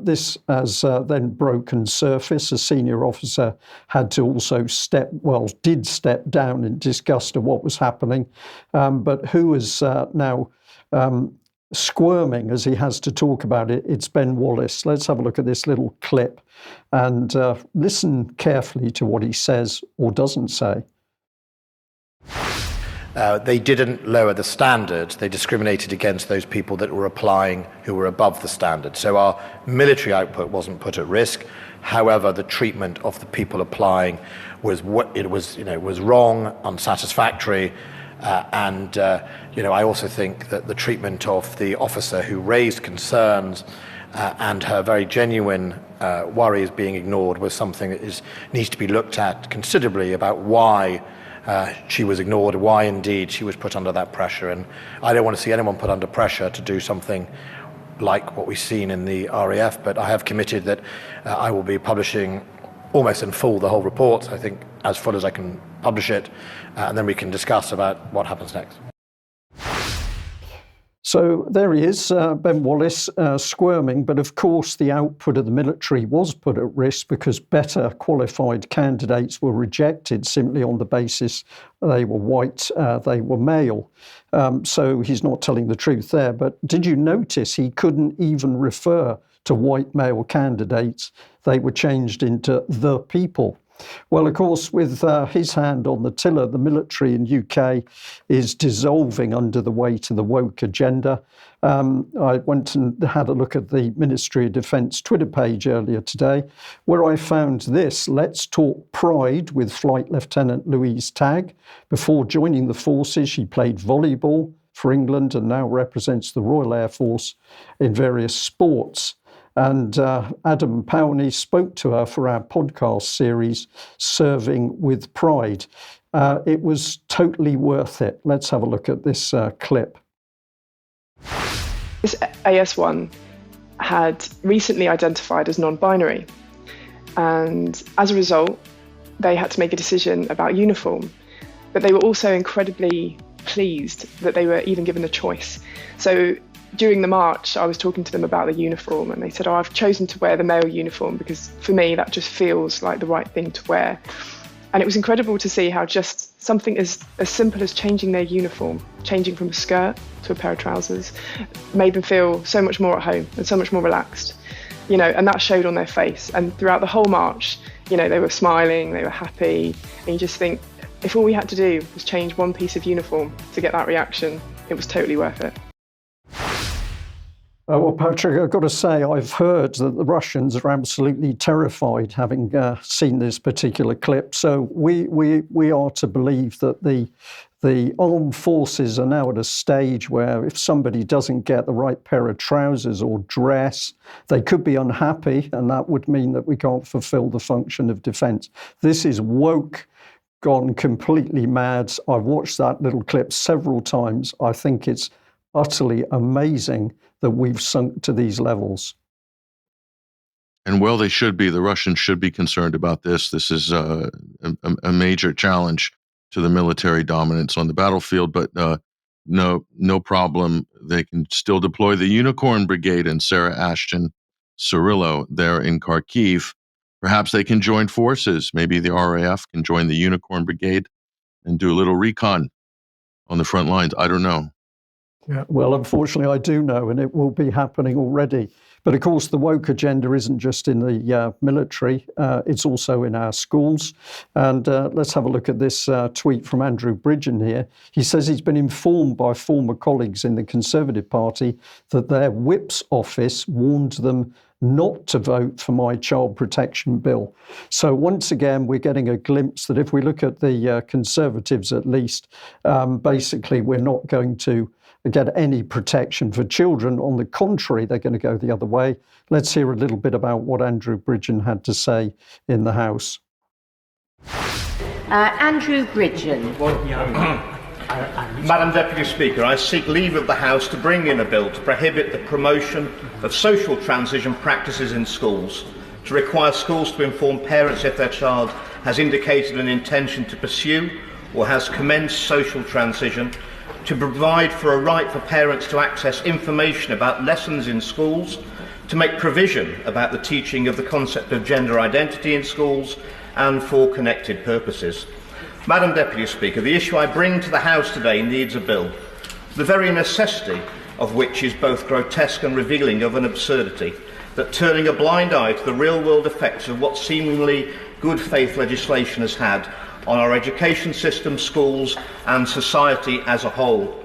This has then broken surface. A senior officer had to also did step down in disgust of what was happening, but who is now squirming as he has to talk about it, it's Ben Wallace. Let's have a look at this little clip and listen carefully to what he says or doesn't say. They didn't lower the standard. They discriminated against those people that were applying who were above the standard. So our military output wasn't put at risk. However, the treatment of the people applying was wrong, unsatisfactory. I also think that the treatment of the officer who raised concerns and her very genuine worries being ignored was something that needs to be looked at considerably about why she was ignored, why indeed she was put under that pressure. And I don't want to see anyone put under pressure to do something like what we've seen in the RAF, but I have committed that I will be publishing almost in full the whole report, I think as full as I can publish it, and then we can discuss about what happens next. So there he is, Ben Wallace, squirming, but of course the output of the military was put at risk because better qualified candidates were rejected simply on the basis they were white, they were male. So he's not telling the truth there. But did you notice he couldn't even refer to white male candidates? They were changed into the people. Well, of course, with his hand on the tiller, the military in UK is dissolving under the weight of the woke agenda. I went and had a look at the Ministry of Defence Twitter page earlier today, where I found this: "Let's talk pride" with Flight Lieutenant Louise Tagg. Before joining the forces, she played volleyball for England and now represents the Royal Air Force in various sports. And Adam Powney spoke to her for our podcast series, Serving with Pride. It was totally worth it. Let's have a look at this clip. This AS1 had recently identified as non-binary, and as a result, they had to make a decision about uniform. But they were also incredibly pleased that they were even given a choice. So during the march, I was talking to them about the uniform, and they said, "Oh, I've chosen to wear the male uniform because for me that just feels like the right thing to wear." And it was incredible to see how just something as simple as changing their uniform, changing from a skirt to a pair of trousers, made them feel so much more at home and so much more relaxed, and that showed on their face. And throughout the whole march, they were smiling, they were happy, and you just think, if all we had to do was change one piece of uniform to get that reaction, it was totally worth it. Well, Patrick, I've got to say, I've heard that the Russians are absolutely terrified, having seen this particular clip. So we are to believe that the armed forces are now at a stage where if somebody doesn't get the right pair of trousers or dress, they could be unhappy, and that would mean that we can't fulfill the function of defence. This is woke, gone completely mad. I've watched that little clip several times. I think it's utterly amazing that we've sunk to these levels. And well, they should be. The Russians should be concerned about this. This is a major challenge to the military dominance on the battlefield, but no problem. They can still deploy the Unicorn Brigade and Sarah Ashton Cirillo there in Kharkiv. Perhaps they can join forces. Maybe the RAF can join the Unicorn Brigade and do a little recon on the front lines. I don't know. Yeah, well, unfortunately, I do know, and it will be happening already. But of course, the woke agenda isn't just in the military, it's also in our schools. And let's have a look at this tweet from Andrew Bridgen here. He says he's been informed by former colleagues in the Conservative Party that their whip's office warned them not to vote for my child protection bill. So once again, we're getting a glimpse that if we look at the Conservatives at least, basically we're not going to get any protection for children. On the contrary, they're going to go the other way. Let's hear a little bit about what Andrew Bridgen had to say in the House. Andrew Bridgen. Madam Deputy Speaker, I seek leave of the House to bring in a bill to prohibit the promotion of social transition practices in schools, to require schools to inform parents if their child has indicated an intention to pursue or has commenced social transition, to provide for a right for parents to access information about lessons in schools, to make provision about the teaching of the concept of gender identity in schools, and for connected purposes. Madam Deputy Speaker, the issue I bring to the House today needs a bill, the very necessity of which is both grotesque and revealing of an absurdity, that turning a blind eye to the real-world effects of what seemingly good faith legislation has had on our education system, schools and society as a whole.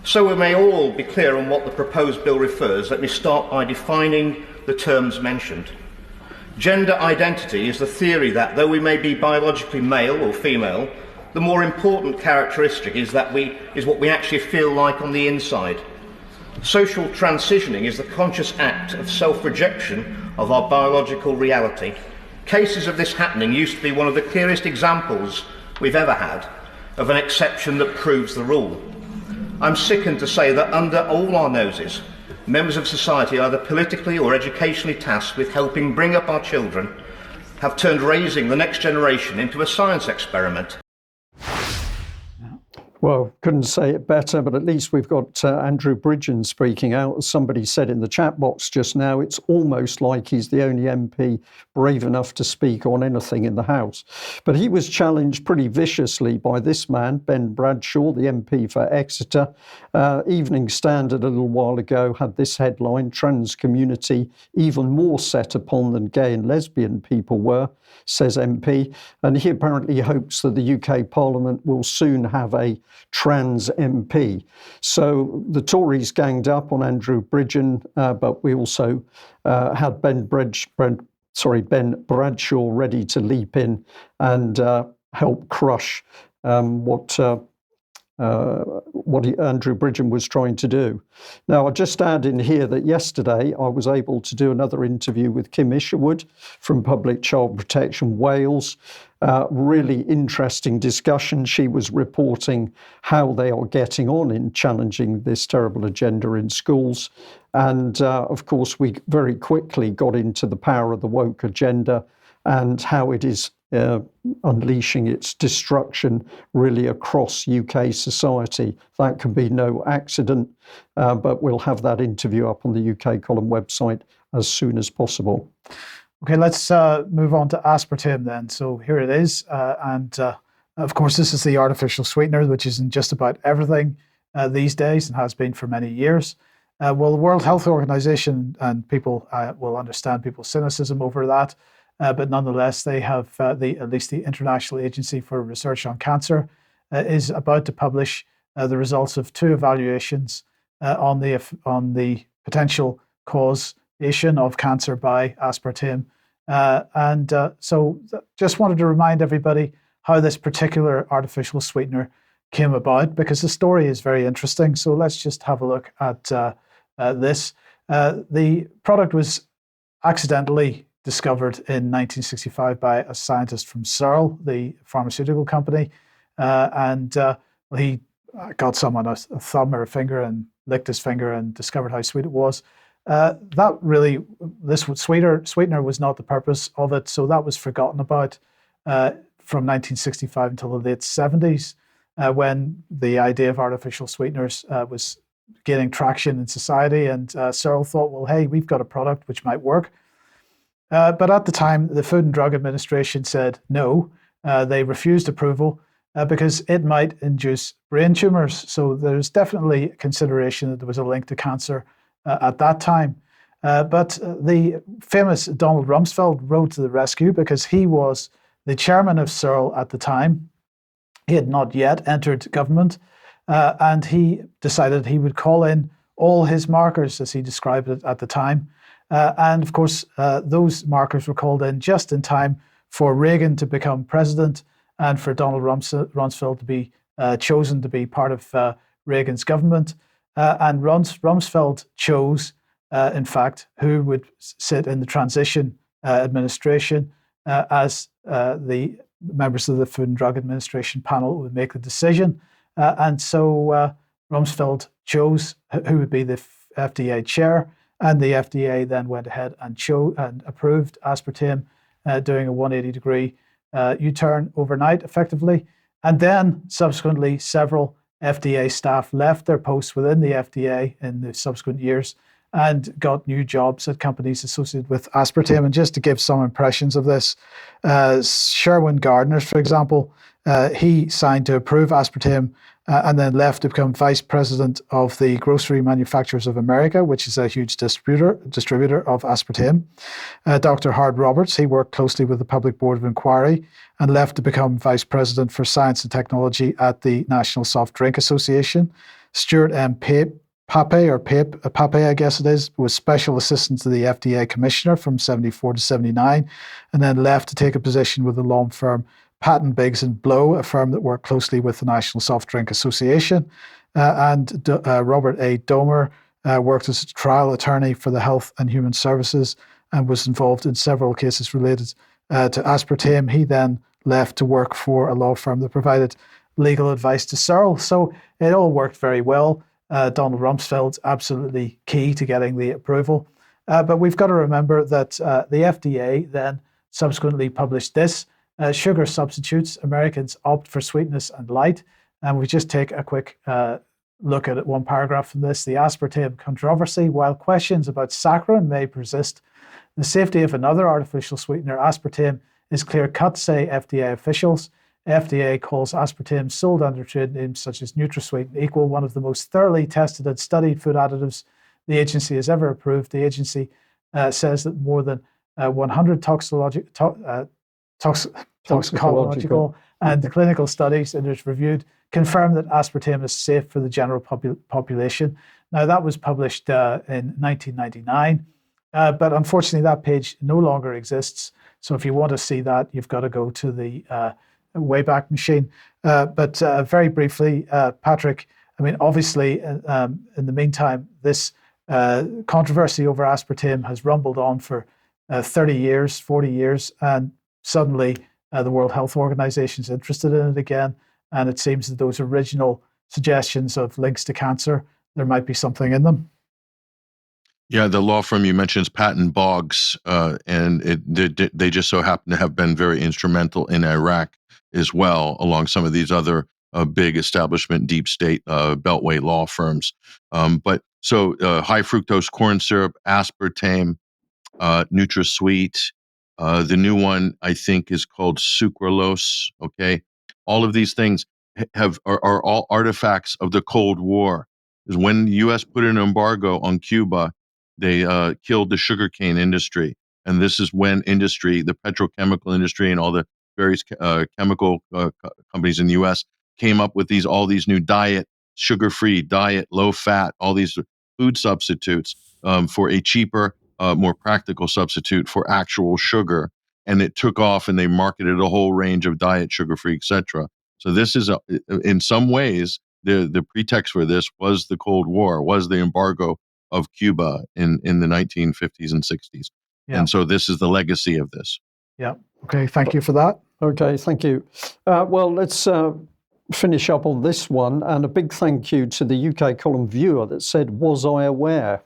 So we may all be clear on what the proposed bill refers, let me start by defining the terms mentioned. Gender identity is the theory that, though we may be biologically male or female, the more important characteristic is what we actually feel like on the inside. Social transitioning is the conscious act of self-rejection of our biological reality. Cases of this happening used to be one of the clearest examples we've ever had of an exception that proves the rule. I'm sickened to say that under all our noses, members of society, either politically or educationally tasked with helping bring up our children, have turned raising the next generation into a science experiment. Well, couldn't say it better, but at least we've got Andrew Bridgen speaking out. As somebody said in the chat box just now, it's almost like he's the only MP brave enough to speak on anything in the House. But he was challenged pretty viciously by this man, Ben Bradshaw, the MP for Exeter. Evening Standard a little while ago had this headline: trans community even more set upon than gay and lesbian people were, says MP. And he apparently hopes that the UK Parliament will soon have a trans MP. So the Tories ganged up on Andrew Bridgen, but we also had Ben Bradshaw ready to leap in and help crush what Andrew Bridgen was trying to do. Now, I'll just add in here that yesterday I was able to do another interview with Kim Isherwood from Public Child Protection Wales. Really interesting discussion. She was reporting how they are getting on in challenging this terrible agenda in schools. And of course, we very quickly got into the power of the woke agenda and how it is unleashing its destruction really across UK society. That can be no accident, but we'll have that interview up on the UK Column website as soon as possible. Okay, let's move on to aspartame then. So here it is. And of course, this is the artificial sweetener, which is in just about everything these days and has been for many years. Well, the World Health Organization, and people will understand people's cynicism over that, but nonetheless, they have at least the International Agency for Research on Cancer is about to publish the results of 2 evaluations on the potential causation of cancer by aspartame. So just wanted to remind everybody how this particular artificial sweetener came about, because the story is very interesting. So let's just have a look at this. The product was accidentally discovered in 1965 by a scientist from Searle, the pharmaceutical company. He got some on a thumb or a finger and licked his finger and discovered how sweet it was. This sweetener was not the purpose of it, so that was forgotten about from 1965 until the late 70s, when the idea of artificial sweeteners was gaining traction in society, and Searle thought, well, hey, we've got a product which might work. But at the time, the Food and Drug Administration said no. They refused approval because it might induce brain tumors. So there's definitely consideration that there was a link to cancer at that time. But the famous Donald Rumsfeld rode to the rescue because he was the chairman of Searle at the time. He had not yet entered government, and he decided he would call in all his markers, as he described it at the time. And of course, those markers were called in just in time for Reagan to become president and for Donald Rumsfeld to be chosen to be part of Reagan's government. And Rumsfeld chose, in fact, who would sit in the transition administration as the members of the Food and Drug Administration panel would make the decision. And so Rumsfeld chose who would be the FDA chair. And the FDA then went ahead and approved aspartame, doing a 180-degree U-turn overnight, effectively. And then, subsequently, several FDA staff left their posts within the FDA in the subsequent years and got new jobs at companies associated with aspartame. And just to give some impressions of this, Sherwin Gardner, for example, he signed to approve aspartame and then left to become vice president of the Grocery Manufacturers of America, which is a huge distributor of aspartame. Dr. Howard Roberts, he worked closely with the Public Board of Inquiry and left to become vice president for science and technology at the National Soft Drink Association. Stuart M. Pape, I guess it is, was special assistant to the FDA commissioner from 74 to 79, and then left to take a position with the law firm Patton, Biggs and Blow, a firm that worked closely with the National Soft Drink Association. And Robert A. Domer worked as a trial attorney for the Health and Human Services and was involved in several cases related to aspartame. He then left to work for a law firm that provided legal advice to Searle. So it all worked very well. Donald Rumsfeld's absolutely key to getting the approval. But we've got to remember that the FDA then subsequently published this. Sugar substitutes, Americans opt for sweetness and light. And we just take a quick look at one paragraph from this. The aspartame controversy. While questions about saccharin may persist, the safety of another artificial sweetener, aspartame, is clear-cut, say FDA officials. FDA calls aspartame sold under trade names such as NutraSweet and Equal one of the most thoroughly tested and studied food additives the agency has ever approved. The agency says that more than 100 toxicological and clinical studies it has reviewed confirm that aspartame is safe for the general population. Now, that was published in 1999, but unfortunately that page no longer exists. So if you want to see that, you've got to go to the Wayback Machine. But very briefly, Patrick, I mean, obviously, in the meantime, this controversy over aspartame has rumbled on for 30 years, 40 years, and suddenly the World Health Organization is interested in it again. And it seems that those original suggestions of links to cancer, there might be something in them. Yeah, the law firm you mentioned is Patton Boggs, and they just so happen to have been very instrumental in Iraq as well, along some of these other big establishment, deep state beltway law firms. But so high fructose corn syrup, aspartame, NutraSweet, the new one I think is called sucralose. Okay, all of these things are all artifacts of the Cold War. Is when the U.S. put an embargo on Cuba, they killed the sugarcane industry. And this is when industry, the petrochemical industry and all the various chemical companies in the U.S. came up with all these new diet, sugar-free, diet, low-fat, all these food substitutes for a cheaper, more practical substitute for actual sugar. And it took off and they marketed a whole range of diet, sugar-free, etc. So this is, in some ways, the pretext for this was the Cold War, was the embargo of Cuba in the 1950s and 60s. Yeah. And so this is the legacy of this. Yeah. Okay. Thank you for that. Okay. Thank you. Well, let's finish up on this one. And a big thank you to the UK column viewer that said, was I aware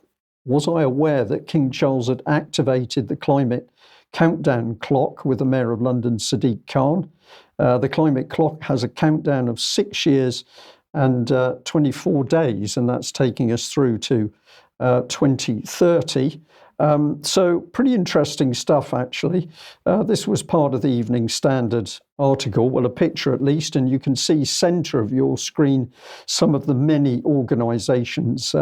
that King Charles had activated the climate countdown clock with the Mayor of London, Sadiq Khan? The climate clock has a countdown of 6 years and 24 days, and that's taking us through to 2030. So pretty interesting stuff, actually. This was part of the Evening Standard article, well, a picture at least, and you can see centre of your screen some of the many organisations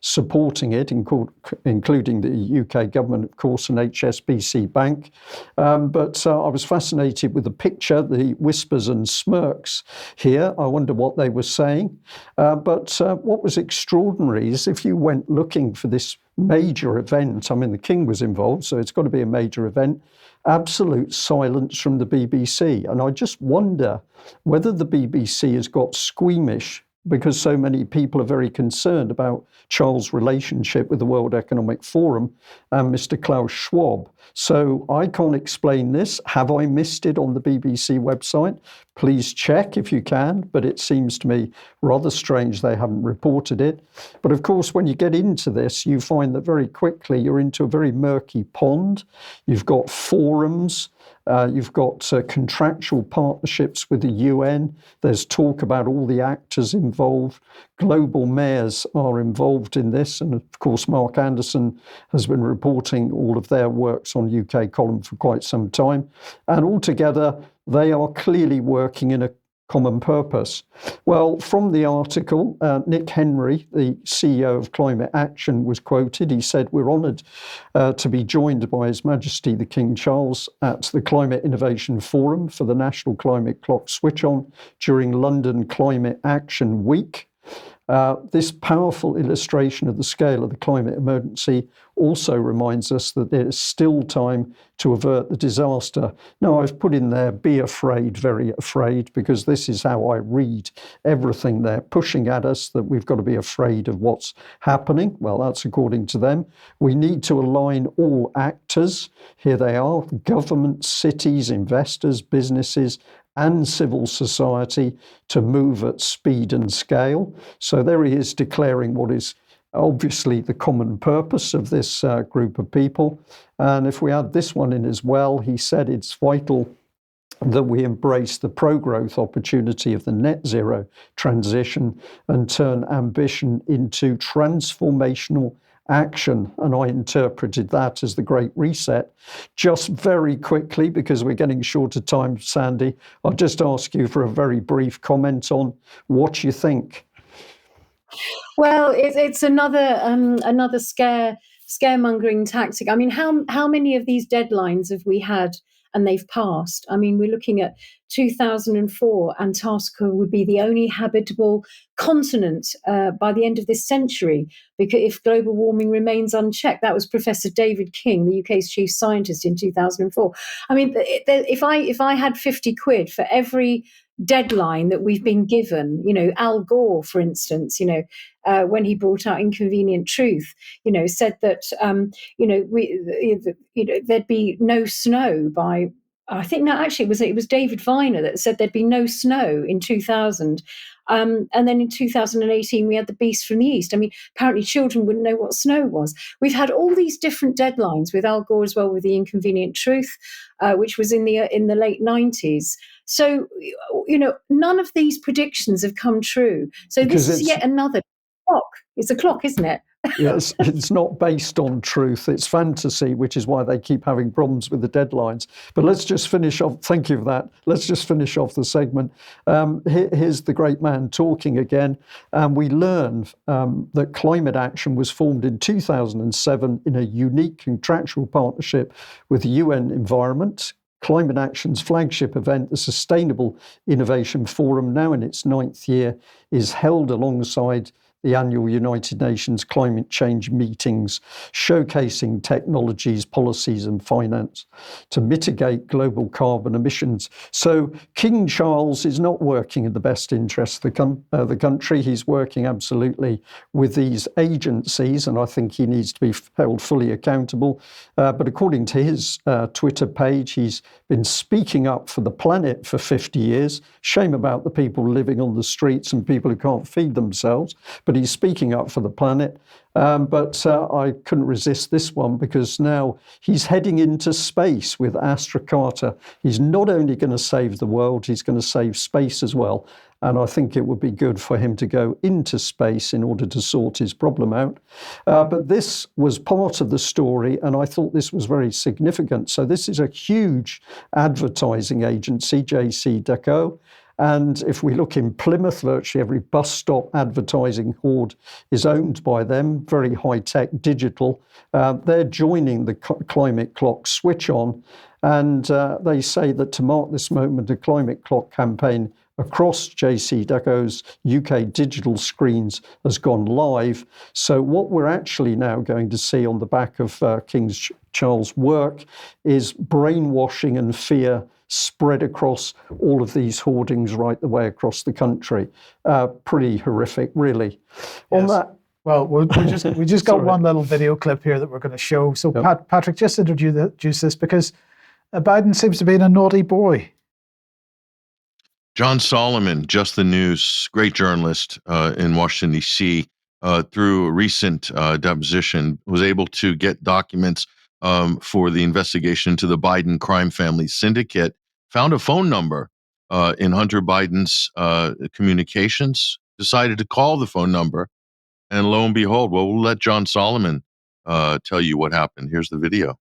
supporting it, including the UK government, of course, and HSBC Bank. But I was fascinated with the picture, the whispers and smirks here. I wonder what they were saying. But what was extraordinary is if you went looking for this major event, I mean, the King was involved, so it's got to be a major event, absolute silence from the BBC. And I just wonder whether the BBC has got squeamish because so many people are very concerned about Charles' relationship with the World Economic Forum and Mr. Klaus Schwab. So I can't explain this. Have I missed it on the BBC website? Please check if you can, but it seems to me rather strange they haven't reported it. But of course, when you get into this, you find that very quickly you're into a very murky pond. You've got forums. You've got contractual partnerships with the UN. There's talk about all the actors involved. Global mayors are involved in this. And of course, Mark Anderson has been reporting all of their works on UK column for quite some time. And altogether, they are clearly working in a common purpose. Well, from the article, Nick Henry, the CEO of Climate Action, was quoted. He said, "We're honoured to be joined by His Majesty the King Charles at the Climate Innovation Forum for the National Climate Clock Switch On during London Climate Action Week. This powerful illustration of the scale of the climate emergency also reminds us that there is still time to avert the disaster." Now, I've put in there, be afraid, very afraid, because this is how I read everything they're pushing at us, that we've got to be afraid of what's happening. Well, that's according to them. We need to align all actors. Here they are, government, cities, investors, businesses, and civil society to move at speed and scale. So there he is declaring what is obviously the common purpose of this group of people. And if we add this one in as well, he said it's vital that we embrace the pro-growth opportunity of the net zero transition and turn ambition into transformational action. And I interpreted that as the Great Reset. Just very quickly, because we're getting short of time, Sandi, I'll just ask you for a very brief comment on what you think. Well, it's another scaremongering tactic. I mean, how many of these deadlines have we had and they've passed? I mean, we're looking at 2004, Antarctica would be the only habitable continent by the end of this century, because if global warming remains unchecked. That was Professor David King, the UK's chief scientist, in 2004. I mean, if I had 50 quid for every deadline that we've been given, Al Gore, for instance, when he brought out Inconvenient Truth, said that there'd be no snow by, I think, no, actually it was David Viner that said there'd be no snow in 2000. And then in 2018, we had the Beast from the East. I mean, apparently children wouldn't know what snow was. We've had all these different deadlines with Al Gore as well, with the Inconvenient Truth, which was in the late 90s. So, none of these predictions have come true. So this is yet another clock. It's a clock, isn't it? Yes, it's not based on truth, it's fantasy, which is why they keep having problems with the deadlines. But let's just finish off, thank you for that. Let's just finish off the segment. Here's the great man talking again. We learned that Climate Action was formed in 2007 in a unique contractual partnership with the UN Environment. Climate Action's flagship event, the Sustainable Innovation Forum, now in its 9th year, is held alongside the annual United Nations climate change meetings, showcasing technologies, policies and finance to mitigate global carbon emissions. So King Charles is not working in the best interest of the country. He's working absolutely with these agencies, and I think he needs to be held fully accountable. But according to his Twitter page, he's been speaking up for the planet for 50 years. Shame about the people living on the streets and people who can't feed themselves. But he's speaking up for the planet. But I couldn't resist this one, because now he's heading into space with Astra Carter. He's not only going to save the world, he's going to save space as well. And I think it would be good for him to go into space in order to sort his problem out. But this was part of the story, and I thought this was very significant. So this is a huge advertising agency, JCDecaux. And if we look in Plymouth, virtually every bus stop advertising hoard is owned by them, very high-tech digital. They're joining the Climate Clock Switch On. And they say that to mark this moment, a Climate Clock campaign across JCDecaux's UK digital screens has gone live. So what we're actually now going to see on the back of King Charles' work is brainwashing and fear spread across all of these hoardings right the way across the country. Pretty horrific, really. Yes. On that. Well, we just got one little video clip here that we're going to show. So Patrick, just introduce this, because Biden seems to be a naughty boy. John Solomon, Just the News, great journalist in Washington, D.C., through a recent deposition, was able to get documents for the investigation into the Biden crime family syndicate, found a phone number in Hunter Biden's communications, decided to call the phone number, and lo and behold, well, we'll let John Solomon tell you what happened. Here's the video.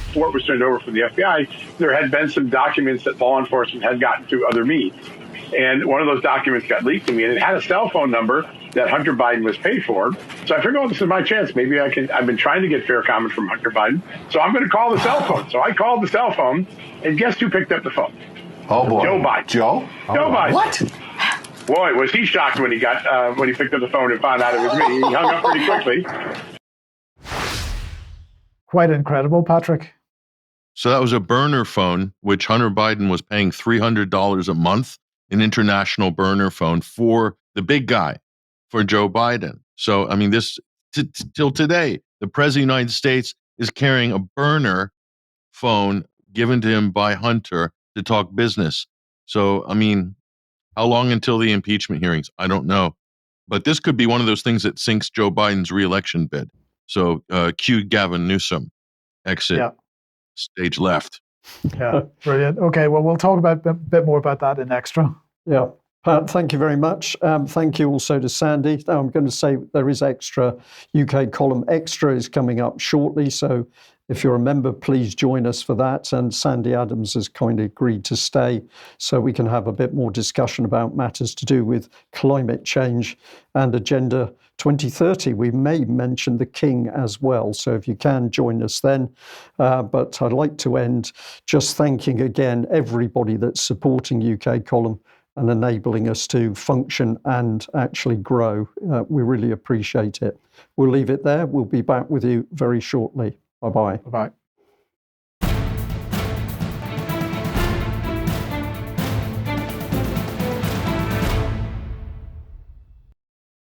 Before it was turned over from the FBI, there had been some documents that law enforcement had gotten through other means. And one of those documents got leaked to me, and it had a cell phone number that Hunter Biden was paid for. So I figured, oh, this is my chance. Maybe I can. I've been trying to get fair comment from Hunter Biden, so I'm going to call the cell phone. So I called the cell phone, and guess who picked up the phone? Oh, boy. Joe Biden. Joe? Joe Biden. What? Boy, was he shocked when he picked up the phone and found out it was me. He hung up pretty quickly. Quite incredible, Patrick. So that was a burner phone, which Hunter Biden was paying $300 a month, an international burner phone for the big guy, for Joe Biden. So, I mean, this till today, the president of the United States is carrying a burner phone given to him by Hunter to talk business. So, I mean, how long until the impeachment hearings? I don't know. But this could be one of those things that sinks Joe Biden's reelection bid. So, cue Gavin Newsom, exit. Yeah. Stage left. Yeah, brilliant. Okay, well, we'll talk about a bit more about that in Extra. Yeah. Pat, thank you very much. Thank you also to Sandi. I'm going to say there is Extra UK column. Extra is coming up shortly, so if you're a member, please join us for that. And Sandi Adams has kindly agreed to stay so we can have a bit more discussion about matters to do with climate change and Agenda 2030. We may mention the King as well, so if you can join us then. But I'd like to end just thanking again everybody that's supporting UK column and enabling us to function and actually grow. We really appreciate it. We'll leave it there. We'll be back with you very shortly. Bye-bye. Bye-bye.